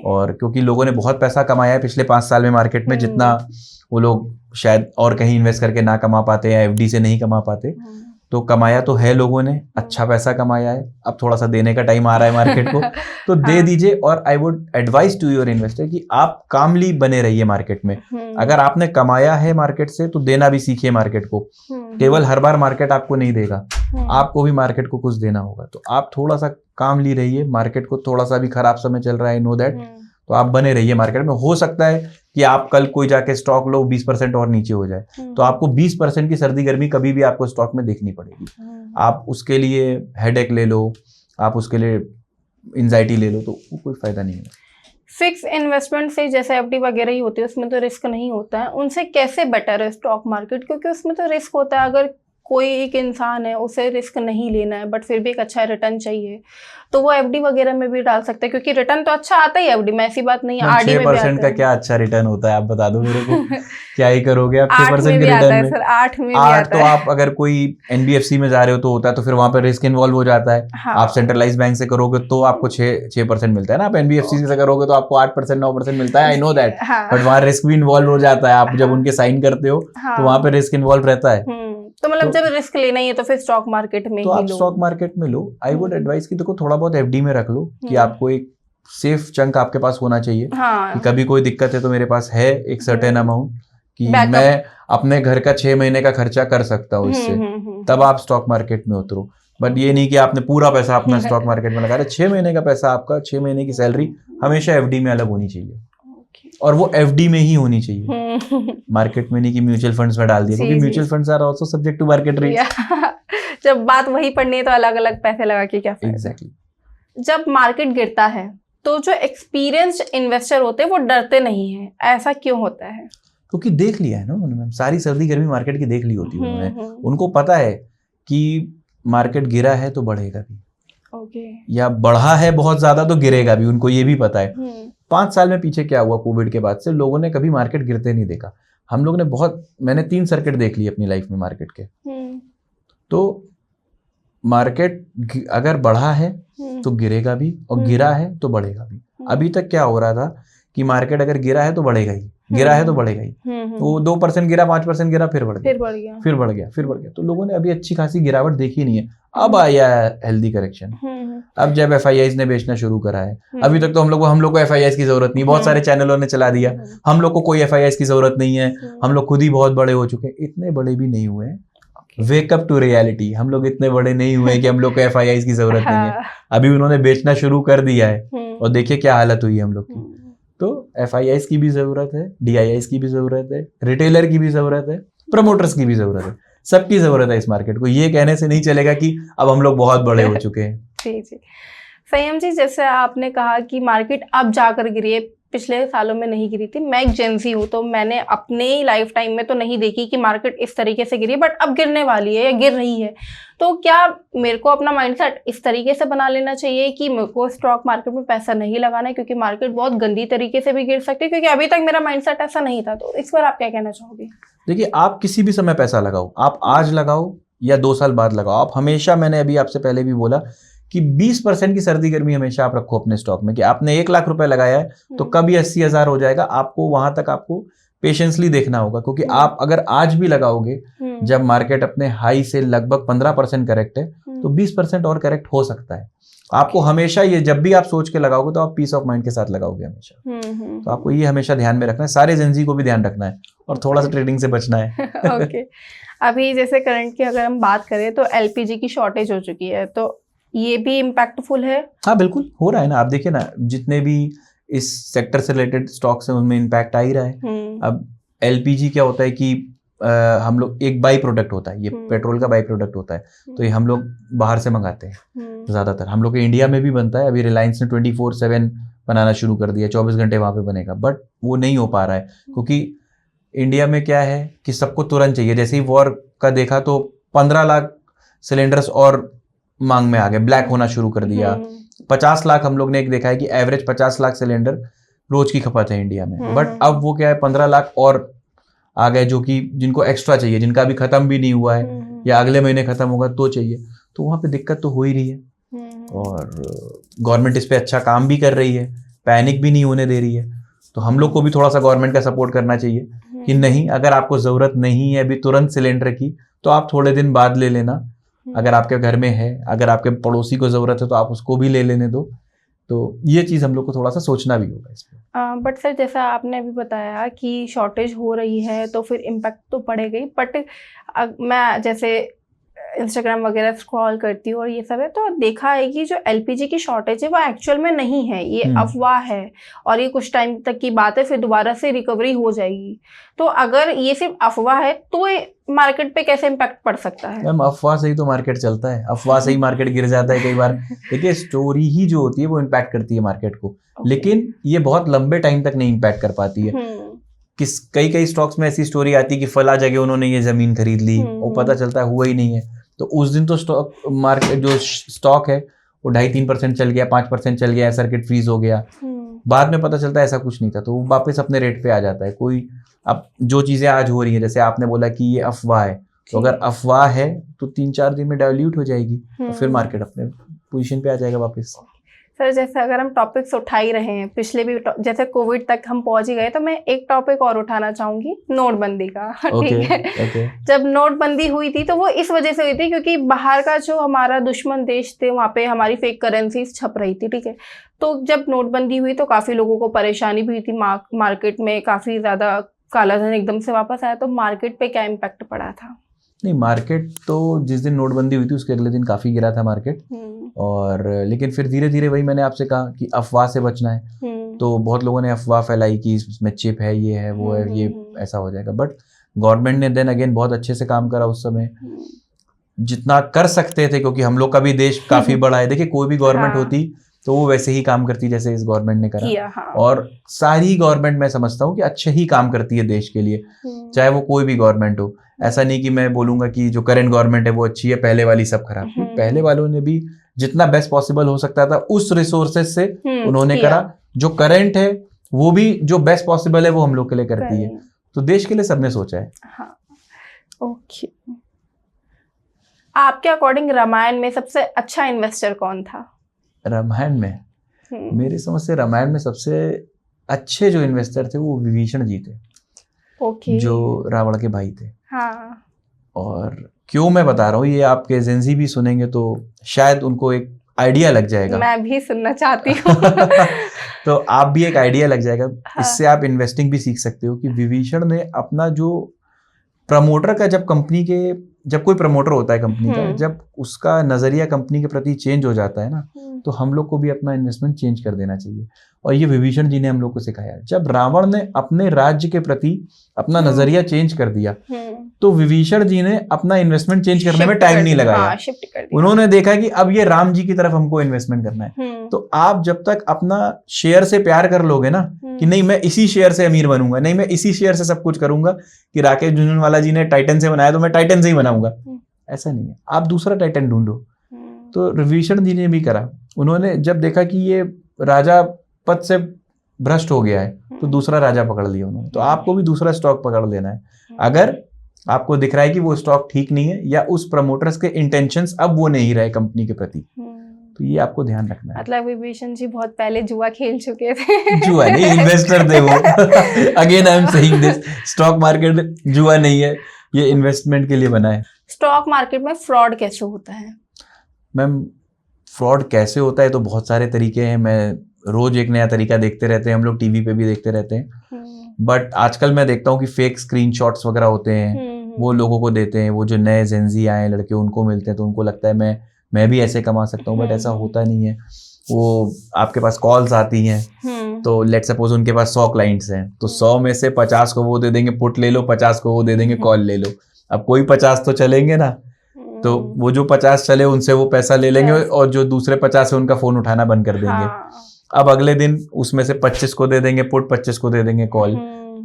और क्योंकि लोगों ने बहुत पैसा कमाया है पिछले 5 साल में मार्केट में, जितना वो लोग शायद और कहीं इन्वेस्ट करके ना कमा पाते या FD से नहीं कमा पाते। तो कमाया तो है लोगों ने, अच्छा पैसा कमाया है, अब थोड़ा सा देने का टाइम आ रहा है मार्केट को, तो दे दीजिए। और I would advice to your investor कि आप कामली बने रहिए मार्केट में। अगर आपने कमाया है मार्केट से तो देना भी सीखिए मार्केट को। केवल हर बार मार्केट आपको नहीं देगा, आपको भी मार्केट को कुछ देना होगा। तो आप थोड़ा सा कामली रहिए, मार्केट को थोड़ा सा भी खराब समय चल रहा है, नो दैट, तो आप बने रहिए मार्केट में। हो सकता है कि आप कल कोई जाके स्टॉक लो 20% और नीचे हो जाए, तो आपको 20% की सर्दी गर्मी कभी भी आपको स्टॉक में देखनी पड़ेगी। आप उसके लिए हेडेक ले लो, आप उसके लिए एंजाइटी ले लो, तो वो कोई फायदा नहीं है। फिक्स इन्वेस्टमेंट से जैसे FD वगैरह ही होती है, उसमें तो रिस्क नहीं होता है, उनसे कैसे बेटर है स्टॉक मार्केट? क्योंकि उसमें तो रिस्क होता है। अगर कोई एक इंसान है उसे रिस्क नहीं लेना है बट फिर भी एक अच्छा रिटर्न चाहिए, तो वो FD वगैरह में भी डाल सकते हैं, क्योंकि रिटर्न तो अच्छा आता ही है FD में, ऐसी बात नहीं है। RD में भी 6% का क्या अच्छा रिटर्न होता है आप बता दो मेरे को। क्या ही करोगे आप 6% के रिटर्न में? सर 8 में भी 8 आता तो है। आप अगर कोई NBFC में जा रहे हो तो होता है, तो फिर वहां पर रिस्क इन्वॉल्व हो जाता है। आप सेंट्रलाइज बैंक से करोगे तो आपको 6% मिलता है ना, आप NBFC से करोगे तो आपको 8% 9% मिलता है, आई नो दैट, बट वहाँ रिस्क भी इन्वॉल्व हो जाता है। आप जब उनके साइन करते हो तो वहां पे रिस्क इन्वॉल्व रहता है। तो मतलब जब रिस्क लेना ही है तो फिर स्टॉक मार्केट में तो आप स्टॉक मार्केट में लो। आई वुड एडवाइस कि देखो थोड़ा बहुत FD में रख लो कि आपको एक सेफ चंक आपके पास होना चाहिए हाँ, कि कभी कोई दिक्कत है तो मेरे पास है एक सर्टेन अमाउंट कि Backup. मैं अपने घर का 6 महीने का खर्चा कर सकता हूँ इससे, तब आप स्टॉक मार्केट में उतरो। बट ये नहीं कि आपने पूरा पैसा अपना स्टॉक मार्केट में लगा रहे। 6 महीने का पैसा आपका, 6 महीने की सैलरी हमेशा एफडी में अलग होनी चाहिए, और वो एफडी में ही होनी चाहिए, मार्केट में नहीं कि म्यूचुअल फंड्स में डाल दिया, क्योंकि mutual funds are also subject to market rate. जब बात वही पढ़नी है तो अलग अलग पैसे लगा के क्या फायदा। एग्जैक्टली। जब मार्केट गिरता है तो जो एक्सपीरियंस्ड इन्वेस्टर होते हैं वो डरते नहीं है, ऐसा क्यों होता है? क्योंकि देख लिया है ना उन्होंने, सारी सर्दी गर्मी मार्केट की देख ली होती है उन्होंने। उनको पता है कि मार्केट गिरा है तो बढ़ेगा भी, या बढ़ा है बहुत ज्यादा तो गिरेगा भी, उनको ये भी पता है। 5 साल में पीछे क्या हुआ कोविड के बाद से, लोगों ने कभी मार्केट गिरते नहीं देखा। हम लोग ने मैंने 3 सर्किट देख ली अपनी लाइफ में मार्केट के। तो मार्केट अगर बढ़ा है तो गिरेगा भी, और गिरा है तो बढ़ेगा भी। अभी तक क्या हो रहा था कि मार्केट अगर गिरा है तो बढ़ेगा ही, गिरा है तो बढ़ेगा ही। वो 2% गिरा, 5% गिरा, फिर बढ़ गया, फिर बढ़ गया। तो लोगों ने अभी अच्छी खासी गिरावट देखी नहीं है। अब आया है हेल्दी करेक्शन। अब जब एफआईआईज ने बेचना शुरू करा है, अभी तक तो हम लोग को एफआईआईज की जरूरत नहीं, बहुत सारे चैनलों ने चला दिया, हम लोग को कोई एफआईआईज की जरूरत नहीं है, हम लोग खुद ही बहुत बड़े हो चुके हैं। इतने बड़े भी नहीं हुए, वेकअप टू रियलिटी। हम लोग इतने बड़े नहीं हुए कि हम लोग को एफआईआईज की जरूरत नहीं है। अभी उन्होंने बेचना शुरू कर दिया है, और देखिए क्या हालत हुई है हम लोग की। तो एफआईआईज की भी जरूरत है, डीआईआईज की भी जरूरत है, रिटेलर की भी जरूरत है, प्रमोटर्स की भी जरूरत है, सबकी जरूरत है इस मार्केट को। ये कहने से नहीं चलेगा कि अब हम लोग बहुत बड़े हो चुके हैं। जी जी, संयम जी, जैसे आपने कहा कि मार्केट अब जाकर गिरी है, पिछले सालों में नहीं गिरी थी। मैं एक जेंजी हूँ, तो मैंने अपने लाइफ टाइम में तो नहीं देखी कि मार्केट इस तरीके से गिरी, बट अब गिरने वाली है या गिर रही है। तो क्या मेरे को अपना माइंडसेट इस तरीके से बना लेना चाहिए कि मेरे को स्टॉक मार्केट में पैसा नहीं लगाना है, क्योंकि मार्केट बहुत गंदी तरीके से भी गिर सकती है? क्योंकि अभी तक मेरा माइंडसेट ऐसा नहीं था। तो इस पर आप क्या कहना चाहोगे? देखिए, आप किसी भी समय पैसा लगाओ, आप आज लगाओ या 2 साल बाद लगाओ, आप हमेशा, मैंने अभी आपसे पहले भी बोला कि 20% की सर्दी गर्मी हमेशा आप रखो अपने स्टॉक में, कि आपने 1 लाख रुपए लगाया है तो कब ये 80,000 हो जाएगा। आपको वहां तक आपको पेशेंसली देखना होगा, क्योंकि आप अगर आज भी लगाओगे जब मार्केट अपने हाई से लगभग 15% करेक्ट है, तो 20% और करेक्ट हो सकता है। आपको हमेशा ये, जब भी आप सोच के लगाओगे तो आप पीस ऑफ माइंड के साथ लगाओगे हमेशा। तो आपको ये हमेशा ध्यान में रखना है, सारे जेंजी को भी ध्यान रखना है, और थोड़ा सा ट्रेडिंग से बचना है। ओके, अभी जैसे करंट की अगर हम बात करें तो एलपीजी की शॉर्टेज हो चुकी है, तो ये भी इम्पैक्टफुल है? हाँ बिल्कुल हो रहा है ना। आप देखिए ना, जितने भी इस सेक्टर से रिलेटेड स्टॉक्स हैं उनमें इम्पैक्ट आ ही रहा है। अब एलपीजी क्या होता है कि हम लोग, एक बाई प्रोडक्ट होता है, ये पेट्रोल का बाई प्रोडक्ट होता है, तो ये हम लोग बाहर से मंगाते हैं ज्यादातर। हम लोग के इंडिया में भी बनता है, अभी रिलायंस ने 24/7 बनाना शुरू कर दिया, 24 घंटे वहां पे बनेगा, बट वो नहीं हो पा रहा है, क्योंकि इंडिया में क्या है कि सबको तुरंत चाहिए। जैसे ही वॉर का देखा तो 15 लाख सिलेंडर्स और मांग में आ गए, ब्लैक होना शुरू कर दिया। 50 लाख हम लोग ने एक देखा है कि एवरेज 50 लाख सिलेंडर रोज की खपत है इंडिया में, बट अब वो क्या है 15 लाख और आ गए, जो कि जिनको एक्स्ट्रा चाहिए, जिनका अभी खत्म भी नहीं हुआ है या अगले महीने खत्म होगा तो चाहिए। तो वहां पे दिक्कत तो हो ही रही है, और गवर्नमेंट इस पे अच्छा काम भी कर रही है, पैनिक भी नहीं होने दे रही है। तो हम लोग को भी थोड़ा सा गवर्नमेंट का सपोर्ट करना चाहिए कि नहीं, अगर आपको जरूरत नहीं है अभी तुरंत सिलेंडर की, तो आप थोड़े दिन बाद ले लेना। अगर आपके घर में है, अगर आपके पड़ोसी को जरूरत है तो आप उसको भी ले लेने दो। तो ये चीज हम लोग को थोड़ा सा सोचना भी होगा इसमें। बट सर, जैसा आपने अभी बताया कि शॉर्टेज हो रही है तो फिर इम्पैक्ट तो पड़ेगा ही, बट मैं जैसे इंस्टाग्राम वगैरह स्क्रॉल करती हूँ और ये सब है, तो देखा है कि जो एलपीजी की शॉर्टेज है वो एक्चुअल में नहीं है, ये अफवाह है, और ये कुछ टाइम तक की बात है, फिर दोबारा से रिकवरी हो जाएगी। तो अगर ये सिर्फ अफवाह है तो मार्केट पे कैसे इम्पैक्ट पड़ सकता है? मैम, अफवाह से ही तो मार्केट चलता है, अफवाह से ही मार्केट गिर जाता है कई बार। देखिए, स्टोरी ही जो होती है वो इम्पैक्ट करती है मार्केट को, लेकिन ये बहुत लंबे टाइम तक नहीं इम्पैक्ट कर पाती है। कई स्टॉक्स में ऐसी स्टोरी आती है कि फला जगह उन्होंने ये जमीन खरीद ली, वो पता चलता है हुआ ही नहीं है, तो उस दिन तो स्टॉक मार्केट जो स्टॉक है वो 2.5-3% चल गया, 5% चल गया, सर्किट फ्रीज हो गया। बाद में पता चलता है ऐसा कुछ नहीं था, तो वो वापस अपने रेट पे आ जाता है। कोई अब जो चीजें आज हो रही है, जैसे आपने बोला कि ये अफवाह है, तो अगर अफवाह है तो 3-4 दिन में डाइल्यूट हो जाएगी, और फिर मार्केट अपने पोजीशन पे आ जाएगा वापस। सर जैसे अगर हम टॉपिक्स उठा ही रहे हैं, पिछले भी जैसे कोविड तक हम पहुंच ही गए, तो मैं एक टॉपिक और उठाना चाहूंगी, नोटबंदी का। ठीक है। जब नोटबंदी हुई थी तो वो इस वजह से हुई थी क्योंकि बाहर का जो हमारा दुश्मन देश थे वहाँ पे हमारी फेक करेंसीज छप रही थी। ठीक है, तो जब नोटबंदी हुई तो काफी लोगों को परेशानी भी हुई थी, मार्केट में काफी ज्यादा काला धन एकदम से वापस आया, तो मार्केट पे क्या इम्पैक्ट पड़ा था? नहीं, मार्केट तो जिस दिन नोटबंदी हुई थी उसके अगले दिन काफी गिरा था मार्केट। और लेकिन फिर धीरे धीरे वही मैंने आपसे कहा कि अफवाह से बचना है। तो बहुत लोगों ने अफवाह फैलाई कि इसमें चिप है, ये है, वो है, ये ऐसा हो जाएगा। बट गवर्नमेंट ने देन अगेन बहुत अच्छे से काम करा उस समय, जितना कर सकते थे, क्योंकि हम लोग का भी देश काफी बड़ा है। देखिए, कोई भी गवर्नमेंट होती तो वो वैसे ही काम करती जैसे इस गवर्नमेंट ने करा। और सारी गवर्नमेंट मैं समझता हूँ कि अच्छे ही काम करती है देश के लिए, चाहे वो कोई भी गवर्नमेंट हो। ऐसा नहीं कि मैं बोलूंगा कि जो करंट गवर्नमेंट है वो अच्छी है, पहले वाली सब खराब। पहले वालों ने भी जितना बेस्ट पॉसिबल हो सकता था उस रिसोर्सेज से उन्होंने करा। जो करंट है वो भी जो बेस्ट पॉसिबल है वो हम लोग के लिए करती है। तो देश के लिए सबने सोचा है। हाँ, ओके। आपके अकॉर्डिंग रामायण में सबसे अच्छा इन्वेस्टर कौन था? रामायण में मेरी समझ से रामायण में सबसे अच्छे जो इन्वेस्टर थे वो विभीषण जी थे। ओके। जो रावण के भाई थे। हाँ। और क्यों मैं बता रहा हूँ, ये आपके जेंजी भी सुनेंगे तो शायद उनको एक आइडिया लग जाएगा। मैं भी सुनना चाहती हूँ। तो आप भी एक आइडिया लग जाएगा। हाँ। इससे आप इन्वेस्टिंग भी सीख सकते हो कि विभीषण ने अपना जो प्रमोटर का, जब कोई प्रमोटर होता है कंपनी का, जब उसका नजरिया कंपनी के प्रति चेंज हो जाता है ना, तो हम लोग को भी अपना इन्वेस्टमेंट चेंज कर देना चाहिए। और ये विभीषण जी ने हम लोग को सिखाया। जब रावण ने अपने राज्य के प्रति अपना नजरिया चेंज कर दिया, तो विभीषण जी ने अपना इन्वेस्टमेंट चेंज करने में टाइम नहीं लगाया। उन्होंने देखा कि अब ये राम जी की तरफ हमको इन्वेस्टमेंट करना है। तो आप जब तक अपना शेयर से प्यार कर लोगे ना, कि नहीं मैं इसी शेयर से अमीर बनूंगा, नहीं मैं इसी शेयर से सब कुछ करूंगा, कि राकेश झुनझुनवाला जी ने टाइटन से बनाया तो मैं टाइटन से ही बनाऊंगा, ऐसा नहीं है। आप दूसरा टाइटन ढूंढो। तो विभीषण जी ने भी करा। उन्होंने जब देखा कि ये राजा पद से भ्रष्ट हो गया है तो दूसरा राजा पकड़ लिया उन्होंने। तो आपको भी दूसरा स्टॉक पकड़ लेना है। अगर आपको दिख रहा है कि वो स्टॉक ठीक नहीं है या उस प्रमोटर्स के इंटेंशंस अब वो नहीं रहे कंपनी के प्रति, तो ये आपको ध्यान रखना है। मतलब विभीषण जी बहुत पहले जुआ खेल चुके थे। जुआ नहीं, इन्वेस्टर थे वो। Again I am saying this, stock market जुआ नहीं है, ये इन्वेस्टमेंट के लिए बना है। स्टॉक मार्केट में फ्रॉड कैसे होता है? मैम, फ्रॉड कैसे होता है तो बहुत सारे तरीके हैं। मैं रोज एक नया तरीका देखते रहते हैं, हम लोग टीवी पे भी देखते रहते हैं। बट आजकल मैं देखता हूँ कि फेक स्क्रीनशॉट्स वगैरह होते हैं, वो लोगों को देते हैं। वो जो नए जेंजी आए लड़के, उनको मिलते हैं तो उनको लगता है मैं भी ऐसे कमा सकता हूँ, बट ऐसा होता नहीं है। वो आपके पास कॉल्स आती हैं, तो लेट सपोज उनके पास 100 क्लाइंट्स हैं, तो 100 में से 50 को वो दे देंगे पुट ले लो, 50 को वो दे देंगे कॉल ले लो। अब कोई 50 तो चलेंगे ना, तो वो जो 50 चले उनसे वो पैसा ले लेंगे, और जो दूसरे 50 है उनका फोन उठाना बंद कर देंगे। अब अगले दिन उसमें से 25 को दे देंगे पुट, 25 को दे देंगे कॉल।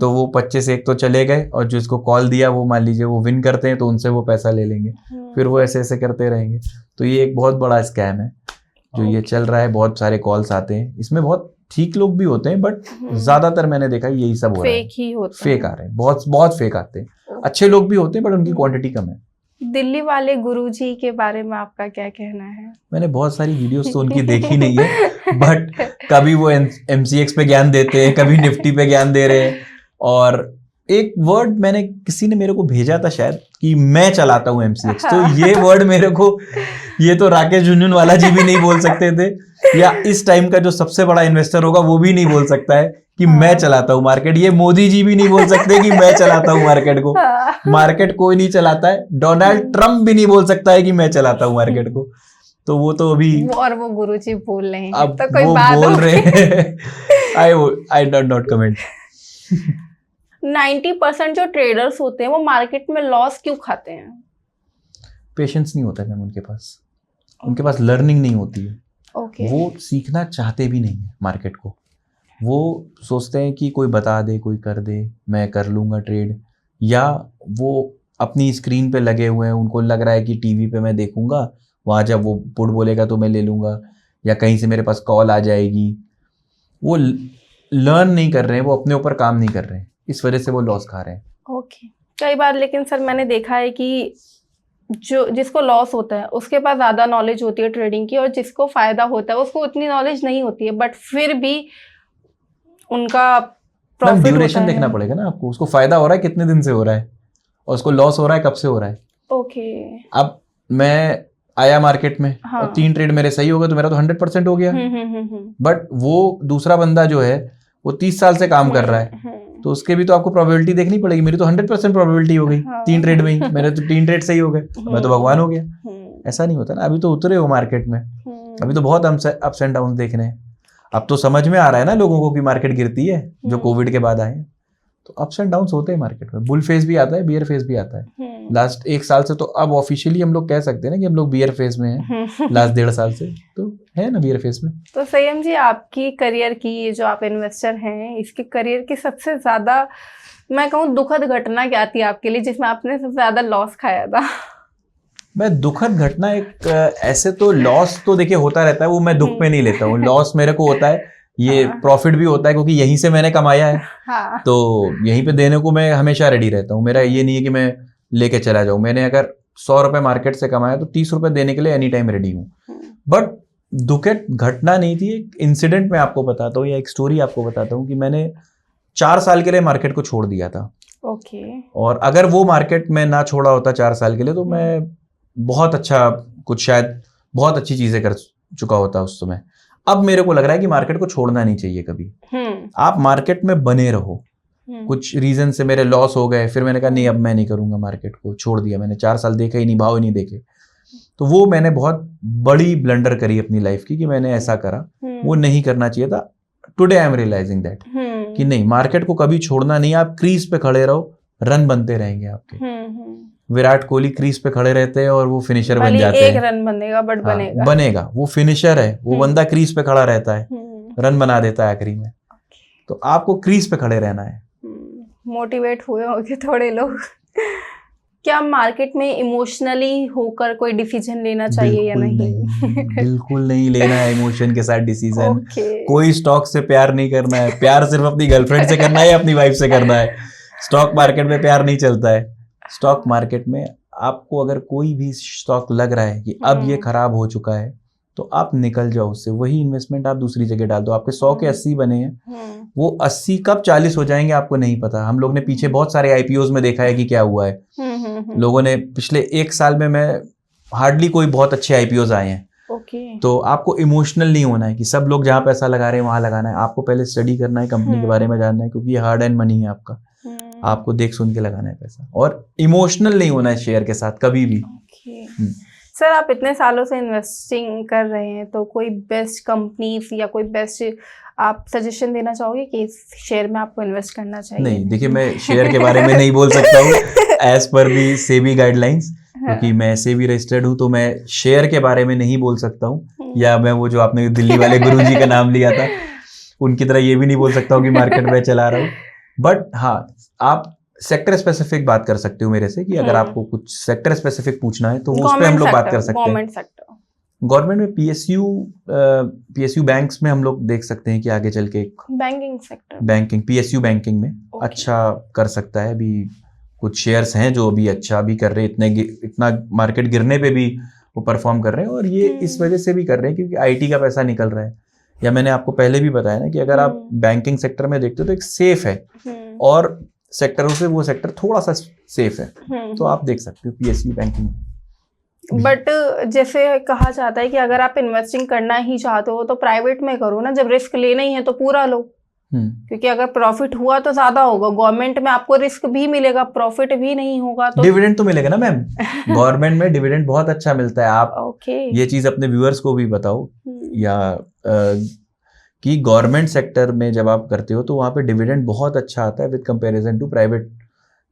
तो वो 25 एक तो चले गए, और जो इसको कॉल दिया वो मान लीजिए वो विन करते हैं तो उनसे वो पैसा ले लेंगे। फिर वो ऐसे ऐसे करते रहेंगे। तो ये एक बहुत बड़ा स्कैम है जो ये चल रहा है। बहुत सारे कॉल्स आते हैं, इसमें बहुत ठीक लोग भी होते हैं, बट ज्यादातर मैंने देखा यही सब हो रहा है। फेक आ रहे हैं, बहुत फेक आते हैं। अच्छे लोग भी होते हैं बट उनकी क्वांटिटी कम है। दिल्ली वाले गुरुजी के बारे में आपका क्या कहना है? मैंने बहुत सारी वीडियोस तो उनकी देखी नहीं है, बट कभी वो MCX पे ज्ञान देते हैं, कभी निफ्टी पे ज्ञान दे रहे हैं। और एक वर्ड मैंने, किसी ने मेरे को भेजा था शायद, कि मैं चलाता हूँ MCX। तो ये वर्ड मेरे को, ये तो राकेश झुनझुनवाला जी भी नहीं बोल सकते थे, या इस टाइम का जो सबसे बड़ा इन्वेस्टर होगा वो भी नहीं बोल सकता है कि मैं चलाता हूँ मार्केट। ये मोदी जी भी नहीं बोल सकते कि मैं चलाता हूँ मार्केट को। मार्केट कोई नहीं चलाता है। डोनाल्ड ट्रम्प भी नहीं बोल सकता है कि मैं चलाता हूँ मार्केट को। तो वो तो अभी, और वो गुरुजी बोल रहे हैं, अब तो कोई वो बात बोल रहे हैं। I don't not comment. 90% जो ट्रेडर्स होते हैं वो मार्केट में लॉस क्यों खाते हैं? पेशेंस नहीं होता है मैम उनके पास। उनके पास लर्निंग नहीं होती है। वो सीखना चाहते भी नहीं है मार्केट को। वो सोचते हैं कि कोई बता दे, कोई कर दे, मैं कर लूँगा ट्रेड। या वो अपनी स्क्रीन पे लगे हुए हैं, उनको लग रहा है कि टीवी पे मैं देखूंगा, वहाँ जब वो पुट बोलेगा तो मैं ले लूँगा, या कहीं से मेरे पास कॉल आ जाएगी। वो लर्न नहीं कर रहे हैं, वो अपने ऊपर काम नहीं कर रहे हैं, इस वजह से वो लॉस खा रहे हैं। ओके। कई बार लेकिन सर मैंने देखा है कि जो जिसको लॉस होता है उसके पास ज्यादा नॉलेज होती है ट्रेडिंग की, और जिसको फायदा होता है उसको उतनी नॉलेज नहीं होती है, बट फिर भी उनका प्रॉफिट ड्यूरेशन देखना पड़ेगा ना आपको, उसको फायदा हो रहा है कितने दिन से हो रहा है और उसको लॉस हो रहा है कब से हो रहा है। ओके। अब मैं आया मार्केट में हाँ। और 3 ट्रेड मेरे सही हो गए तो मेरा तो 100% हो गया। बट वो दूसरा बंदा जो है वो 30 साल से काम कर रहा है, तो उसके भी तो आपको प्रोबेबिलिटी देखनी पड़ेगी। मेरी तो 100% प्रोबेबिलिटी हो गई। हाँ। 3 ट्रेड में ही मेरे तो 3 ट्रेड सही हो गए, मैं तो भगवान हो गया। ऐसा नहीं होता ना। अभी तो उतरे हो मार्केट में, अभी तो बहुत अप्स एंड डाउन देखने हैं। अब तो समझ में आ रहा है ना लोगों को कि मार्केट गिरती है, जो कोविड के बाद आए, तो अप्स एंड डाउन होते हैं मार्केट में। बुल फेज भी आता है, बियर फेज भी आता है। लास्ट 1 साल से तो अब ऑफिशियली हम लोग कह सकते हैं ना कि हम लोग बियर फेज में हैं। लास्ट 1.5 साल से तो है ना बियर फेज में। तो संयम जी, आपकी करियर की, जो आप इन्वेस्टर हैं, इसके करियर की सबसे ज्यादा मैं कहूँ दुखद घटना क्या थी आपके लिए, जिसमें आपने सबसे ज्यादा लॉस खाया था? मैं दुखद घटना एक ऐसे तो लॉस तो देखिए होता रहता है, वो मैं दुख पे नहीं लेता हूँ। लॉस मेरे को होता है, ये प्रॉफिट भी होता है, क्योंकि यहीं से मैंने कमाया है। हाँ। तो यहीं पे देने को मैं हमेशा रेडी रहता हूँ। मेरा ये नहीं है कि मैं लेके चला जाऊँ। मैंने अगर 100 रुपए मार्केट से कमाया तो 30 रुपए देने के लिए एनी टाइम रेडी हूँ। बट दुखद घटना नहीं थी, एक इंसिडेंट मैं आपको बताता हूँ या एक स्टोरी आपको बताता हूँ कि मैंने 4 साल के लिए मार्केट को छोड़ दिया था। ओके। और अगर वो मार्केट में ना छोड़ा होता 4 साल के लिए तो मैं बहुत अच्छा कुछ, शायद बहुत अच्छी चीजें कर चुका होता उस समय। अब मेरे को लग रहा है कि मार्केट को छोड़ना नहीं चाहिए कभी। आप मार्केट में बने रहो। कुछ रीजन से मेरे लॉस हो गए, फिर मैंने कहा नहीं अब मैं नहीं करूंगा, मार्केट को छोड़ दिया मैंने। 4 साल देखे ही नहीं, भाव ही नहीं देखे। तो वो मैंने बहुत बड़ी ब्लंडर करी अपनी लाइफ की कि मैंने ऐसा करा, वो नहीं करना चाहिए था। Today I am realising that कि नहीं, मार्केट को कभी छोड़ना नहीं। आप क्रीज पे खड़े रहो, रन बनते रहेंगे आपके। विराट कोहली क्रीज पे खड़े रहते हैं और वो फिनिशर बन जाते हैं। एक रन बनेगा बट बनेगा। बनेगा, वो फिनिशर है। वो बंदा क्रीज पे खड़ा रहता है, रन बना देता है आखिरी में। तो आपको क्रीज पे खड़े रहना है। मोटिवेट हुए होंगे थोड़े लोग। क्या मार्केट में इमोशनली होकर कोई डिसीजन लेना चाहिए या नहीं? बिल्कुल नहीं लेना है इमोशन के साथ डिसीजन। कोई स्टॉक से प्यार नहीं करना है। प्यार सिर्फ अपनी गर्लफ्रेंड से करना है या अपनी वाइफ से करना है। स्टॉक मार्केट में प्यार नहीं चलता है। स्टॉक मार्केट में आपको अगर कोई भी स्टॉक लग रहा है कि अब ये खराब हो चुका है, तो आप निकल जाओ उससे। वही इन्वेस्टमेंट आप दूसरी जगह डाल दो। आपके 100 के 80 बने हैं, वो 80 कब 40 हो जाएंगे आपको नहीं पता। हम लोग ने पीछे बहुत सारे आईपीओज में देखा है कि क्या हुआ है। लोगों ने पिछले 1 साल में मैं हार्डली कोई बहुत अच्छे आईपीओज आए हैं। तो आपको इमोशनल नहीं होना है कि सब लोग जहां पैसा लगा रहे हैं वहां लगाना है। आपको पहले स्टडी करना है, कंपनी के बारे में जानना है, क्योंकि ये हार्ड एंड मनी है आपका। आपको देख सुन के लगाना है पैसा, और इमोशनल नहीं होना है शेयर के साथ कभी भी। सर, आप इतने सालों से इन्वेस्टिंग कर रहे हैं, तो कोई बेस्ट कंपनीज या कोई बेस्ट आप सजेशन देना चाहोगे कि इस शेयर में आपको इन्वेस्ट करना चाहिए? नहीं, देखिए मैं शेयर के बारे में नहीं बोल सकता हूँ एज पर दी सेबी गाइडलाइंस, क्योंकि मैं सेबी रजिस्टर्ड हूँ। तो मैं शेयर के बारे में नहीं बोल सकता हूँ, या मैं वो जो आपने दिल्ली वाले गुरुजी का नाम लिया था उनकी तरह ये भी नहीं बोल सकता हूँ कि मार्केट में चला रहा हूँ। बट हाँ, आप सेक्टर स्पेसिफिक बात कर सकते हो मेरे से कि अगर आपको कुछ सेक्टर स्पेसिफिक पूछना है तो उस पे हम लोग बात कर सकते हैं। गवर्नमेंट में पीएसयू बैंक्स में हम लोग देख सकते हैं कि आगे चल के banking sector, banking, PSU banking में अच्छा कर सकता है। अभी कुछ शेयर्स हैं जो अभी अच्छा भी कर रहे हैं, इतना मार्केट गिरने पे भी वो परफॉर्म कर रहे हैं। और ये इस वजह से भी कर रहे हैं क्योंकि आईटी का पैसा निकल रहा है। या मैंने आपको पहले भी बताया ना कि अगर आप बैंकिंग सेक्टर में देखते हो तो एक सेफ है, और सेक्टरों से वो सेक्टर थोड़ा सा सेफ है। तो आप देख सकते हो पीएसयू बैंकिंग। बट जैसे कहा जाता है कि अगर आप इन्वेस्टिंग करना ही चाहते हो तो प्राइवेट में करो ना, जब रिस्क लेना ही है तो पूरा लो। क्योंकि अगर प्रॉफिट हुआ तो ज्यादा होगा। गवर्नमेंट में आपको रिस्क भी मिलेगा, प्रॉफिट भी नहीं होगा तो डिविडेंड तो मिलेगा ना मैम। गवर्नमेंट में डिविडेंड बहुत अच्छा मिलता है। आप ये चीज अपने व्यूअर्स को भी बताओ, या कि गवर्नमेंट सेक्टर में जब आप करते हो तो वहां पे डिविडेंड बहुत अच्छा आता है with comparison to private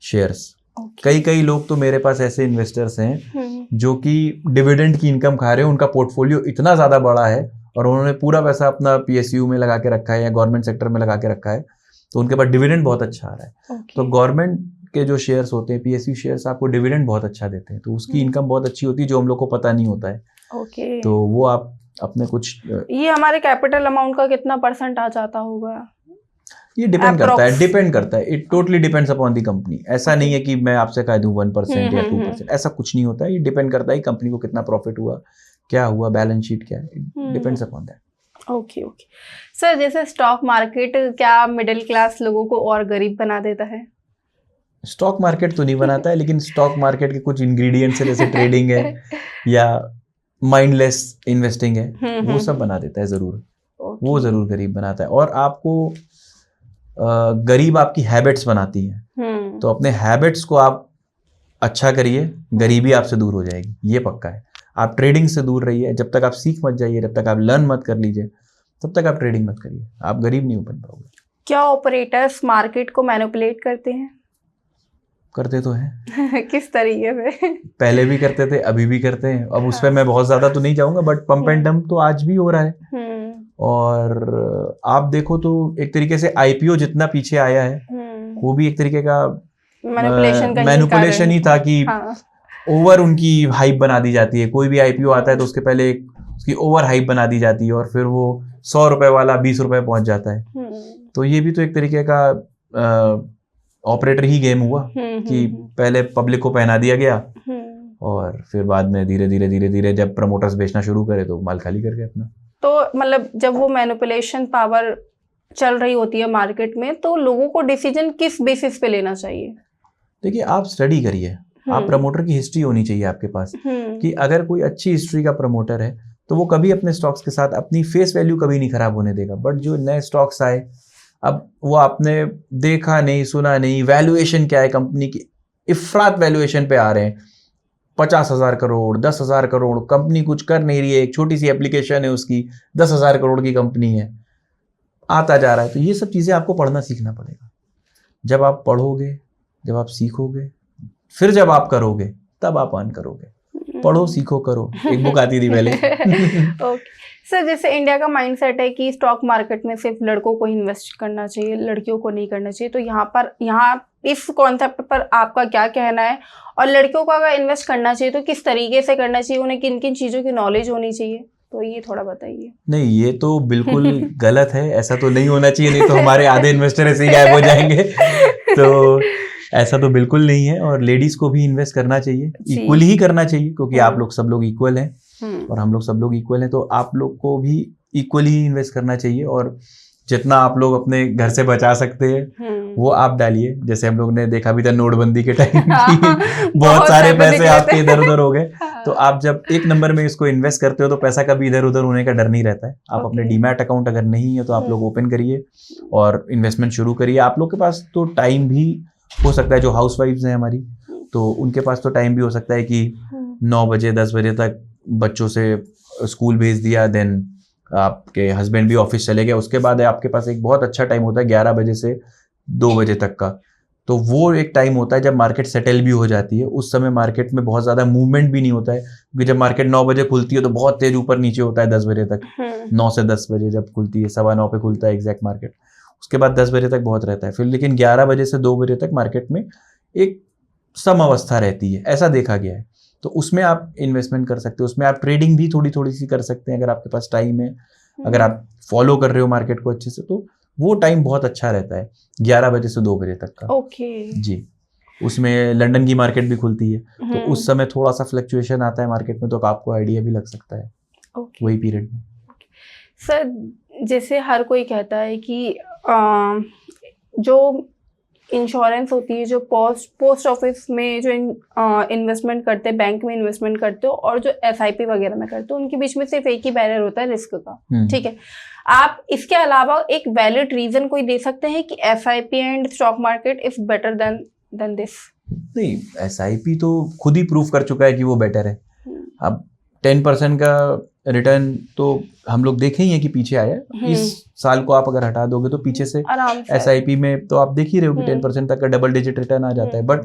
shares. कई लोग तो मेरे पास ऐसे इन्वेस्टर्स हैं जो कि डिविडेंड की इनकम खा रहे हैं। उनका पोर्टफोलियो इतना ज्यादा बड़ा है और उन्होंने पूरा पैसा अपना पीएसयू में लगा के रखा है या गवर्नमेंट सेक्टर में लगा के रखा है, तो उनके पास डिविडेंड बहुत अच्छा आ रहा है। तो गवर्नमेंट के जो शेयर्स होते हैं, पीएसयू शेयर्स, आपको डिविडेंड बहुत अच्छा देते हैं, तो उसकी इनकम बहुत अच्छी होती है जो हम लोग को पता नहीं होता है। तो वो आप अपने कुछ, ये हमारे कैपिटल अमाउंट का कितना % आ जाता होगा? ये डिपेंड करता है, it totally depends upon the company. ऐसा नहीं है कि मैं आपसे कह दूं 1% या 2%, ऐसा कुछ नहीं होता है। ये डिपेंड करता है कंपनी को कितना प्रॉफिट हुआ, क्या हुआ, बैलेंस शीट क्या है, it depends upon that. Okay sir, जैसे स्टॉक मार्केट क्या मिडिल क्लास लोगों को और गरीब बना देता है? स्टॉक मार्केट तो नहीं बनाता है, लेकिन स्टॉक मार्केट के कुछ इंग्रेडिएंट्स है, जैसे ट्रेडिंग है या माइंडलेस इन्वेस्टिंग है, वो सब बना देता है जरूर। वो जरूर गरीब बनाता है। और आपको गरीब आपकी हैबिट्स बनाती है, तो अपने हैबिट्स को आप अच्छा करिए, गरीबी आपसे दूर हो जाएगी, ये पक्का है। आप ट्रेडिंग से दूर रहिए, जब तक आप सीख मत जाइए, जब तक आप लर्न मत कर लीजिए, तब तक आप ट्रेडिंग मत करिए, आप गरीब नहीं बन पाओगे। क्या ऑपरेटर्स मार्केट को मैनिपुलेट करते हैं? करते तो हैं। किस तरीके से? पहले भी करते थे, अभी भी करते हैं। अब उस पर मैं बहुत ज्यादा तो नहीं जाऊंगा, बट पंप एंड डंप तो आज भी हो रहा है। और आप देखो तो एक तरीके से आईपीओ जितना पीछे आया है, वो भी एक तरीके का मैनिपुलेशन ही था कि ओवर उनकी हाइप बना दी जाती है। कोई भी आईपीओ आता है तो उसके पहले उसकी ओवर हाइप बना दी जाती है, और फिर वो 100 रुपए वाला 20 रुपए पहुंच जाता है। तो ये भी तो एक तरीके का ऑपरेटर ही गेम हुआ कि पहले पब्लिक को पहना दिया गया, और फिर बाद में धीरे धीरे जब प्रमोटर्स बेचना शुरू करे तो माल खाली कर गए अपना। तो मतलब जब वो मैनिपुलेशन पावर चल रही होती है मार्केट में, तो लोगों को डिसीजन किस बेसिस पे लेना चाहिए? देखिए, आप स्टडी करिए, आप प्रमोटर की हिस्ट्री होनी चाहिए आपके पास, कि अगर कोई अच्छी हिस्ट्री का प्रमोटर है तो वो कभी अपने स्टॉक्स के साथ अपनी फेस वैल्यू कभी नहीं खराब होने देगा। बट जो नए स्टॉक्स आए, अब वो आपने देखा नहीं, सुना नहीं, वैल्यूएशन क्या है कंपनी की, इफरात वैल्यूएशन पे आ रहे हैं, 50,000 करोड़, 10,000 करोड़, कंपनी कुछ कर नहीं रही है, एक छोटी सी एप्लीकेशन है उसकी, 10,000 करोड़ की कंपनी है, आता जा रहा है। तो ये सब चीजें आपको पढ़ना सीखना पड़ेगा। जब आप पढ़ोगे, जब आप सीखोगे, फिर जब आप करोगे, तब आप अर्न करोगे। पढ़ो, सीखो, करो। एक बुक आती थी पहले। ओके सर, जैसे इंडिया का माइंडसेट है कि स्टॉक मार्केट में सिर्फ लड़कों को इन्वेस्ट करना चाहिए, लड़कियों को नहीं करना चाहिए, तो यहाँ इस कॉन्सेप्ट पर आपका क्या कहना है? और लड़कियों को अगर इन्वेस्ट करना चाहिए तो किस तरीके से करना चाहिए, उन्हें किन किन चीज़ों की नॉलेज होनी चाहिए, तो ये थोड़ा बताइए। नहीं, ये तो बिल्कुल गलत है, ऐसा तो नहीं होना चाहिए, नहीं तो हमारे आधे इन्वेस्टर ऐसे ही गायब हो जाएंगे। तो ऐसा तो बिल्कुल नहीं है, और लेडीज को भी इन्वेस्ट करना चाहिए, इक्वली ही करना चाहिए, क्योंकि आप लोग सब लोग इक्वल हैं और हम लोग सब लोग इक्वल हैं, तो आप लोग को भी इक्वली ही इन्वेस्ट करना चाहिए। और जितना आप लोग अपने घर से बचा सकते हैं वो आप डालिए। जैसे हम लोग ने देखा भी था नोटबंदी के टाइम की, बहुत सारे पैसे आपके इधर उधर हो गए। तो आप जब एक नंबर में इसको इन्वेस्ट करते हो तो पैसा कभी इधर उधर होने का डर नहीं रहता है। आप अपने डीमैट अकाउंट अगर नहीं है तो आप लोग ओपन करिए और इन्वेस्टमेंट शुरू करिए। आप लोग के पास तो टाइम भी हो सकता है, जो हाउसवाइफ्स हैं हमारी, तो उनके पास तो टाइम भी हो सकता है कि 9 बजे 10 बजे तक बच्चों से स्कूल भेज दिया, देन आपके हस्बैंड भी ऑफिस चले गए, उसके बाद आपके पास एक बहुत अच्छा टाइम होता है 11 बजे से 2 बजे तक का। तो वो एक टाइम होता है जब मार्केट सेटल भी हो जाती है। उस समय मार्केट में बहुत ज़्यादा मूवमेंट भी नहीं होता है, क्योंकि जब मार्केट 9 बजे खुलती है तो बहुत तेज ऊपर नीचे होता है 10 बजे तक। 9 से 10 बजे जब खुलती है, 9:15 पे खुलता है एग्जैक्ट मार्केट, उसके बाद 10 बजे तक बहुत रहता है फिर, लेकिन 11 बजे से 2 बजे तक मार्केट में एक सम अवस्था रहती है, ऐसा देखा गया है। तो उसमें आप इन्वेस्टमेंट कर सकते हो, उसमें आप ट्रेडिंग भी थोड़ी थोड़ी सी कर सकते हैं अगर आपके पास टाइम है, अगर आप फॉलो कर रहे हो मार्केट को अच्छे से, तो वो टाइम बहुत अच्छा रहता है 11 बजे से 2 बजे तक का। ओके जी, उसमें लंदन की मार्केट भी खुलती है, तो उस समय थोड़ा सा फ्लक्चुएशन आता है मार्केट में, तो आपको आइडिया भी लग सकता है वही पीरियड में। सर, जैसे हर कोई कहता है कि जो इंश्योरेंस होती है, जो पोस्ट ऑफिस में जो इन्वेस्टमेंट करते हैं, बैंक में इन्वेस्टमेंट करते हो, और जो SIP वगैरह में करते हो, उनके बीच में सिर्फ एक ही बैरियर होता है, रिस्क का। ठीक है, आप इसके अलावा एक वैलिड रीजन कोई दे सकते हैं कि SIP and stock market is better than this? नहीं, SIP तो खुद ही प्रूव कर चुका है कि वो बेटर है। अब 10% का रिटर्न तो हम लोग देखे ही है कि पीछे आया है। इस साल को आप अगर हटा दोगे तो पीछे से SIP में तो आप देख ही रहे हो कि 10% तक का डबल डिजिट रिटर्न आ जाता है। बट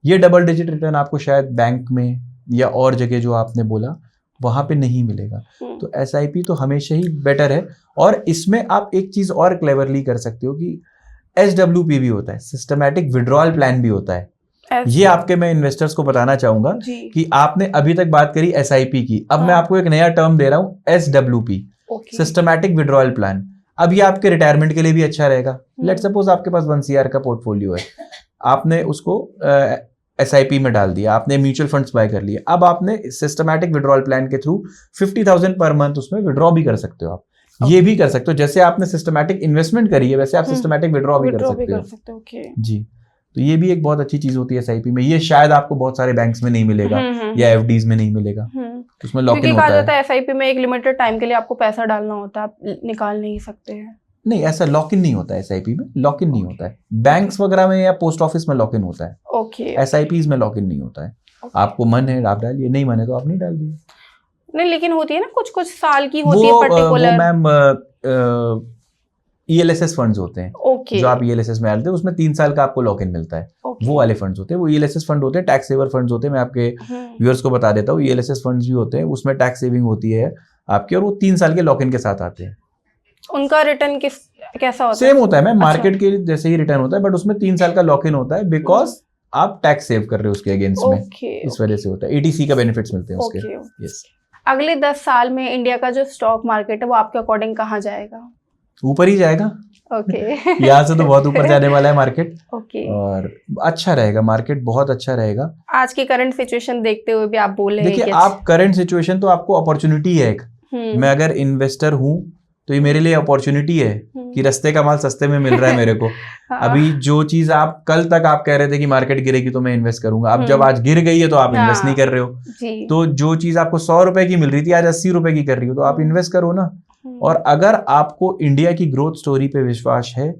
ये डबल डिजिट रिटर्न आपको शायद बैंक में या और जगह जो आपने बोला वहां पे नहीं मिलेगा। तो SIP तो हमेशा ही बेटर है। और इसमें आप एक चीज और क्लेवरली कर सकते हो कि SWP भी होता है, सिस्टमैटिक विड्रॉल प्लान भी होता है। ये आपके मैं इन्वेस्टर्स को बताना चाहूंगा कि आपने अभी तक बात करी SIP की, अब मैं आपको एक नया टर्म दे रहा हूं SWP, सिस्टमैटिक विड्रॉल प्लान। अब ये आपके रिटायरमेंट के लिए भी अच्छा रहेगा। लेट सपोज आपके पास 1 CR का पोर्टफोलियो है, आपने उसको SIP में डाल दिया, आपने म्यूचुअल फंड्स बाय कर लिए, अब आपने सिस्टमैटिक विड्रॉल प्लान के थ्रू 50,000 पर मंथ उसमें विड्रॉ भी कर सकते हो आप। ये भी कर सकते हो, जैसे आपने सिस्टमेटिक इन्वेस्टमेंट करी है वैसे आप सिस्टमेटिक विड्रॉ भी कर सकते हो। जी, तो ये भी एक बहुत अच्छी चीज होती है SIP में। ये शायद आपको बहुत सारे बैंक्स में नहीं मिलेगा या FDs में नहीं मिलेगा, तो उसमें लॉक इन होता है। कहा जाता है SIP में एक लिमिटेड टाइम के लिए आपको पैसा डालना होता है, आप निकाल नहीं सकते हैं। नहीं, ऐसा लॉक इन नहीं होता है SIP में, लॉक इन नहीं होता है। बैंक्स वगैरह में या पोस्ट ऑफिस में लॉक इन होता है। ओके। SIPs में लॉक इन नहीं होता है। आपको मन है आप डालिए, नहीं मन है तो आप नहीं डाल दीजिए। नहीं, लेकिन होती है ना कुछ कुछ साल की होती है पर्टिकुलर। वो मैम ELSS फंड्स होते हैं। जो आप ELSS में डालते हैं उसमें 3 साल का आपको लॉक इन मिलता है। वो वाले फंड्स होते हैं, वो ELSS फंड होते हैं, टैक्स सेवर फंड्स होते हैं। मैं आपके व्यूअर्स को बता देता हूँ, ELSS फंड्स भी होते हैं, उसमें टैक्स सेविंग होती है आपकी, और वो 3 साल के लॉक इन के साथ आते हैं। उनका रिटर्न कैसा होता है? सेम होता है मैम, मार्केट के जैसे ही रिटर्न होता है, बट उसमें 3 साल का लॉक इन होता है, बिकॉज आप टैक्स सेव कर रहे हो उसके अगेंस्ट में। इस वजह से होता है, ETC का बेनिफिट्स मिलते हैं उसके। यस। अगले 10 साल में इंडिया का जो स्टॉक मार्केट है वो आपके अकॉर्डिंग कहाँ जाएगा? ऊपर ही जाएगा। ओके। यहाँ से तो बहुत ऊपर जाने वाला है मार्केट। ओके। और अच्छा रहेगा मार्केट, बहुत अच्छा रहेगा। आज की करंट सिचुएशन देखते हुए भी आप बोल रहे हैं। देखिए, आप करंट सिचुएशन तो आपको अपॉर्चुनिटी है एक। मैं अगर इन्वेस्टर हूँ तो ये मेरे लिए अपॉर्चुनिटी है कि रास्ते का माल सस्ते में मिल रहा है मेरे को। अभी जो चीज आप कल तक आप कह रहे थे कि मार्केट गिरेगी तो मैं इन्वेस्ट करूंगा, अब जब आज गिर गई है तो आप इन्वेस्ट नहीं कर रहे हो। तो जो चीज आपको 100 रुपए की मिल रही थी आज 80 रुपए की कर रही हो, तो आप इन्वेस्ट करो ना। और अगर आपको इंडिया की ग्रोथ स्टोरी पे विश्वास है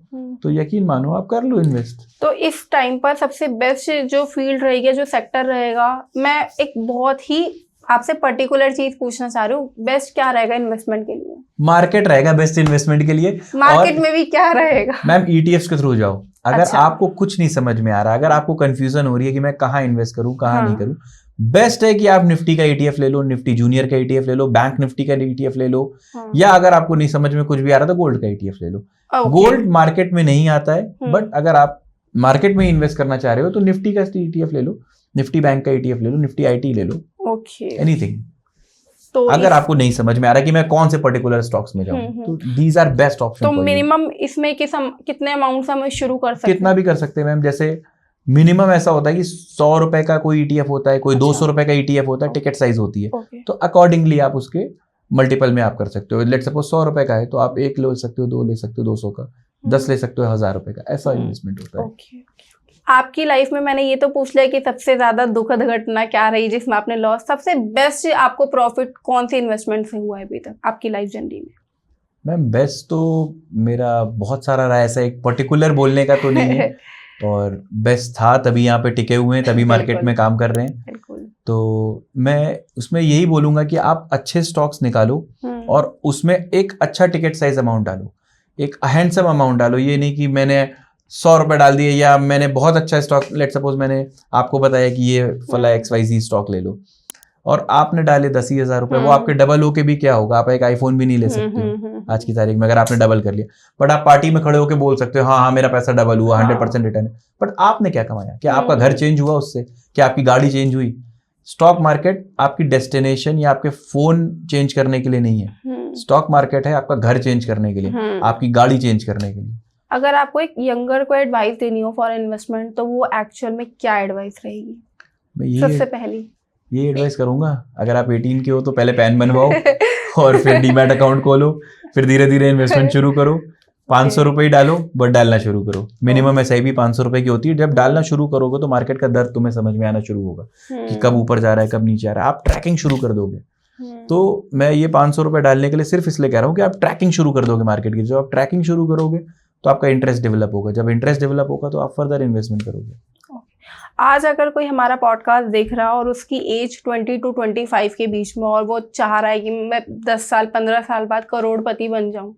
तो यकीन मानो आप कर लो इन्वेस्ट। तो इस टाइम पर सबसे बेस्ट जो फील्ड रहेगी, जो सेक्टर रहेगा, मैं एक बहुत ही आपसे पर्टिकुलर चीज पूछना चाह रही हूँ, बेस्ट क्या रहेगा इन्वेस्टमेंट के लिए? मार्केट रहेगा बेस्ट इन्वेस्टमेंट के लिए। मार्केट में भी क्या रहेगा? मैम ETFs के थ्रू जाओ। अगर आपको कुछ नहीं समझ में आ रहा, अगर आपको कंफ्यूजन हो रही है कि मैं कहाँ इन्वेस्ट करूँ कहाँ नहीं करूँ, बेस्ट है कि आप निफ्टी का ETF ले लो, निफ्टी जूनियर का ETF ले लो, बैंक निफ्टी का ETF ले लो, या अगर आपको नहीं समझ में कुछ भी आ रहा तो गोल्ड का ETF ले लो। गोल्ड मार्केट में नहीं आता है, बट अगर आप मार्केट में इन्वेस्ट करना चाह रहे हो तो निफ्टी का ETF ले लो, निफ्टी बैंक का ETF ले लो, निफ्टी IT ले लो, एनीथिंग। तो अगर आपको नहीं समझ में आ रहा कि मैं कौन से पर्टिकुलर स्टॉक्स में जाऊं, तो दीज आर बेस्ट ऑप्शन। तो मिनिमम इसमें कितने अमाउंट से हम शुरू कर सकते हैं? कितना भी कर सकते हैं मैम। जैसे मिनिमम ऐसा होता है कि 100 रुपए का कोई ETF होता है, कोई 200 रुपए का ETF होता है, टिकट साइज होती है, तो अकॉर्डिंगली आप उसके मल्टीपल में आप कर सकते हो। लेट सपोज 100 रुपए का है तो आप 1 ले सकते हो, 2 ले सकते हो 200 का, 10 ले सकते हो 1000 रुपए का, ऐसा इन्वेस्टमेंट होता है। आपकी लाइफ में मैंने ये तो पूछ लिया कि सबसे ज्यादा दुखद घटना क्या रही जिसमें आपने लॉस, सबसे बेस्ट आपको प्रॉफिट कौन सी इन्वेस्टमेंट से हुआ है अभी तक आपकी लाइफ जर्नी में? मैम बेस्ट तो मेरा बहुत सारा रहा है, ऐसा एक पर्टिकुलर बोलने का तो नहीं है। और बेस्ट था तभी यहाँ पे टिके हुए हैं, तभी मार्केट में काम कर रहे हैं। तो मैं उसमें यही बोलूंगा कि आप अच्छे स्टॉक्स निकालो और उसमें एक अच्छा टिकट साइज अमाउंट डालो, एक हैंडसम अमाउंट डालो। ये नहीं कि मैंने 100 रुपए डाल दिए या मैंने बहुत अच्छा स्टॉक, लेट सपोज मैंने आपको बताया कि ये फला XYZ स्टॉक ले लो और आपने डाले 10,000 रुपए, वो आपके डबल होके भी क्या होगा, आप एक आईफोन भी नहीं ले सकते हो आज की तारीख में अगर आपने डबल कर लिया। बट आप पार्टी में खड़े होके बोल सकते हो हाँ मेरा पैसा डबल हुआ, 100% रिटर्न है। बट आपने क्या कमाया? क्या आपका घर चेंज हुआ उससे? क्या आपकी गाड़ी चेंज हुई? स्टॉक मार्केट आपकी डेस्टिनेशन या आपके फोन चेंज करने के लिए नहीं है। स्टॉक मार्केट है आपका घर चेंज करने के लिए, आपकी गाड़ी चेंज करने के लिए। अगर आपको एक यंगर को एडवाइस देनी हो फॉर इन्वेस्टमेंट तो वो एक्चुअल में क्या एडवाइस रहेगी? सबसे पहली ये एडवाइस करूंगा, अगर आप 18 के हो तो पहले पैन बनवाओ और फिर डीमैट अकाउंट खोलो, फिर धीरे धीरे इन्वेस्टमेंट शुरू करो। 500 रुपए डालो, बट डालना शुरू करो। मिनिमम SIP 500 रुपए की होती है। जब डालना शुरू करोगे तो मार्केट का दर तुम्हें समझ में आना शुरू होगा कि कब ऊपर जा रहा है कब नीचे आ रहा है, आप ट्रैकिंग शुरू कर दोगे। तो मैं ये 500 रुपए डालने के लिए सिर्फ इसलिए कह रहा हूँ कि आप ट्रैकिंग शुरू कर दोगे मार्केट की। जब आप ट्रैकिंग शुरू करोगे तो आपका इंटरेस्ट डेवलप होगा, जब इंटरेस्ट डेवलप होगा तो आप फर्दर इन्वेस्टमेंट करोगे। आज अगर कोई हमारा पॉडकास्ट देख रहा है और उसकी एज 20 to 25 के बीच में और वो चाह रहा है कि मैं 10 साल 15 साल बाद करोड़पति बन जाऊं,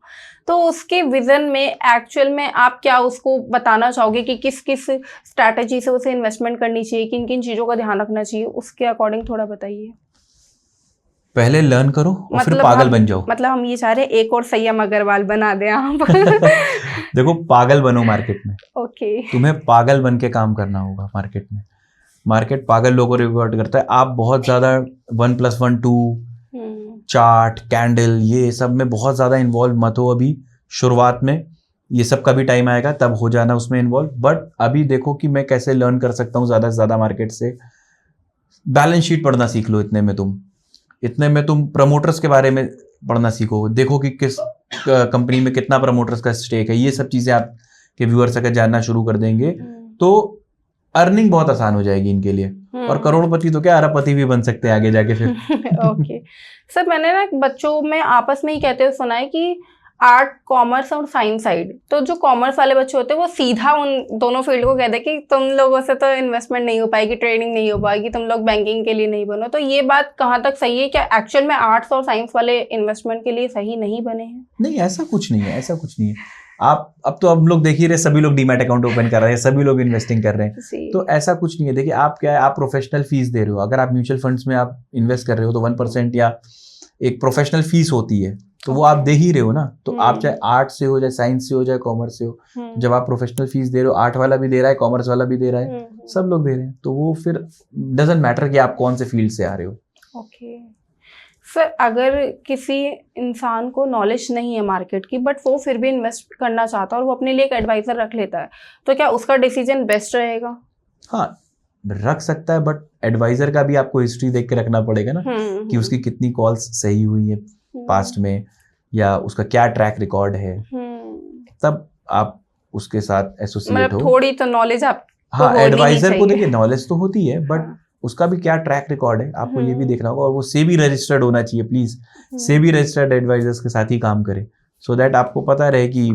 तो उसके विजन में एक्चुअल में आप क्या उसको बताना चाहोगे कि किस किस स्ट्रैटेजी से उसे इन्वेस्टमेंट करनी चाहिए, किन किन चीज़ों का ध्यान रखना चाहिए, उसके अकॉर्डिंग थोड़ा बताइए। पहले लर्न करो और फिर पागल बन जाओ। मतलब हम ये चाह रहे हैं एक और संयम अग्रवाल बना दें आप। देखो पागल बनो मार्केट में। ओके। तुम्हें पागल बन के काम करना होगा मार्केट में। मार्केट पागल लोगों को रिवॉर्ड करता है। आप बहुत ज्यादा 1+1 2 चार्ट कैंडल ये सब में बहुत ज्यादा इन्वॉल्व मत हो अभी, शुरुआत में ये सब का भी टाइम आएगा, तब हो जाना उसमें इन्वॉल्व। बट अभी देखो कि मैं कैसे लर्न कर सकता हूँ ज़्यादा से ज़्यादा मार्केट से। बैलेंस शीट पढ़ना सीख लो, इतने में तुम प्रमोटर्स के बारे में पढ़ना सीखो, देखो कि किस कंपनी में कितना प्रमोटर्स का स्टेक है। ये सब चीज़ें आपके व्यूअर्स अगर जानना शुरू कर देंगे तो अर्निंग बहुत आसान हो जाएगी इनके लिए। और करोड़पति तो क्या, अरबपति भी बन सकते हैं आगे जाके फिर। ओके सर, मैंने ना बच्चों में आपस में ही कहते हुए सुना है कि आर्ट, कॉमर्स और साइंस साइड, तो जो कॉमर्स वाले बच्चे होते हैं वो सीधा उन दोनों फील्ड को कहते हैं कि तुम लोगों से तो इन्वेस्टमेंट नहीं हो पाएगी, ट्रेडिंग नहीं हो पाएगी, तुम लोग बैंकिंग के लिए नहीं बनो। तो ये बात कहाँ तक सही है? क्या एक्चुअल में आर्ट्स और साइंस वाले इन्वेस्टमेंट के लिए सही नहीं बने हैं? नहीं, ऐसा कुछ नहीं है, ऐसा कुछ नहीं है। आप अब तो हम लोग देख ही रहे, सभी लोग डीमैट अकाउंट ओपन कर रहे हैं, सभी लोग इन्वेस्टिंग कर रहे हैं, तो ऐसा कुछ नहीं है। देखिए आप क्या है, आप प्रोफेशनल फीस दे रहे हो। अगर आप म्यूचुअल फंड्स में आप इन्वेस्ट कर रहे हो तो 1% या एक प्रोफेशनल फीस होती है, तो वो आप दे ही रहे हो ना। तो आप चाहे आर्ट से हो, चाहे साइंस से हो, चाहे कॉमर्स से हो, जब आप प्रोफेशनल फीस दे रहे हो, आर्ट वाला भी दे रहा है, कॉमर्स वाला भी दे रहा है, सब लोग दे रहे हैं, तो वो फिर डजंट मैटर कि आप कौन से फील्ड से आ रहे हो। ओके सर, अगर किसी इंसान को नॉलेज नहीं है मार्केट की बट वो फिर भी इन्वेस्ट करना चाहता है और वो अपने लिए एक एडवाइजर रख लेता है, तो क्या उसका डिसीजन बेस्ट रहेगा? हाँ, रख सकता है, बट एडवाइजर का भी आपको हिस्ट्री देख के रखना पड़ेगा ना, कि उसकी कितनी कॉल्स सही हुई है पास्ट में, या उसका क्या ट्रैक रिकॉर्ड है, तब आप उसके साथ एसोसिएट हो। थोड़ी तो नॉलेज आप, हाँ, एडवाइजर को देखिए नॉलेज तो होती है, बट उसका भी क्या ट्रैक रिकॉर्ड है आपको ये भी देखना होगा। और वो सेबी रजिस्टर्ड होना चाहिए, प्लीज सेबी रजिस्टर्ड एडवाइजर्स के साथ ही काम करें, सो दैट आपको पता रहे कि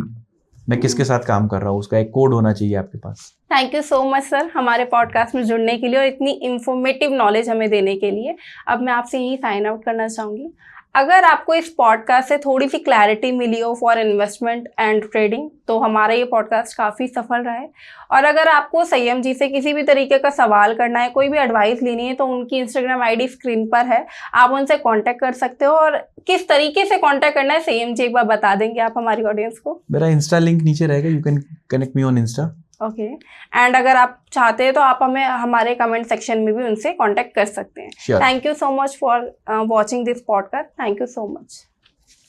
मैं किसके साथ काम कर रहा हूँ, उसका एक कोड होना चाहिए आपके पास। Thank you so much sir, हमारे पॉडकास्ट में जुड़ने के लिए और इतनी इंफॉर्मेटिव नॉलेज हमें देने के लिए। अब मैं आपसे यही साइन आउट करना चाहूँगी। अगर आपको इस पॉडकास्ट से थोड़ी सी क्लैरिटी मिली हो फॉर इन्वेस्टमेंट एंड ट्रेडिंग, तो हमारा ये पॉडकास्ट काफ़ी सफल रहा है। और अगर आपको संयम जी से किसी भी तरीके का सवाल करना है, कोई भी एडवाइस लेनी है, तो उनकी इंस्टाग्राम आईडी स्क्रीन पर है, आप उनसे कांटेक्ट कर सकते हो। और किस तरीके से कांटेक्ट करना है संयम जी एक बार बता देंगे आप हमारी ऑडियंस को? मेरा इंस्टा लिंक नीचे रहेगा, you can connect me on Insta. Okay, and अगर आप चाहते हैं तो आप हमें हमारे कमेंट सेक्शन में भी उनसे कांटेक्ट कर सकते हैं। Thank you so much for watching this podcast. Thank you so much.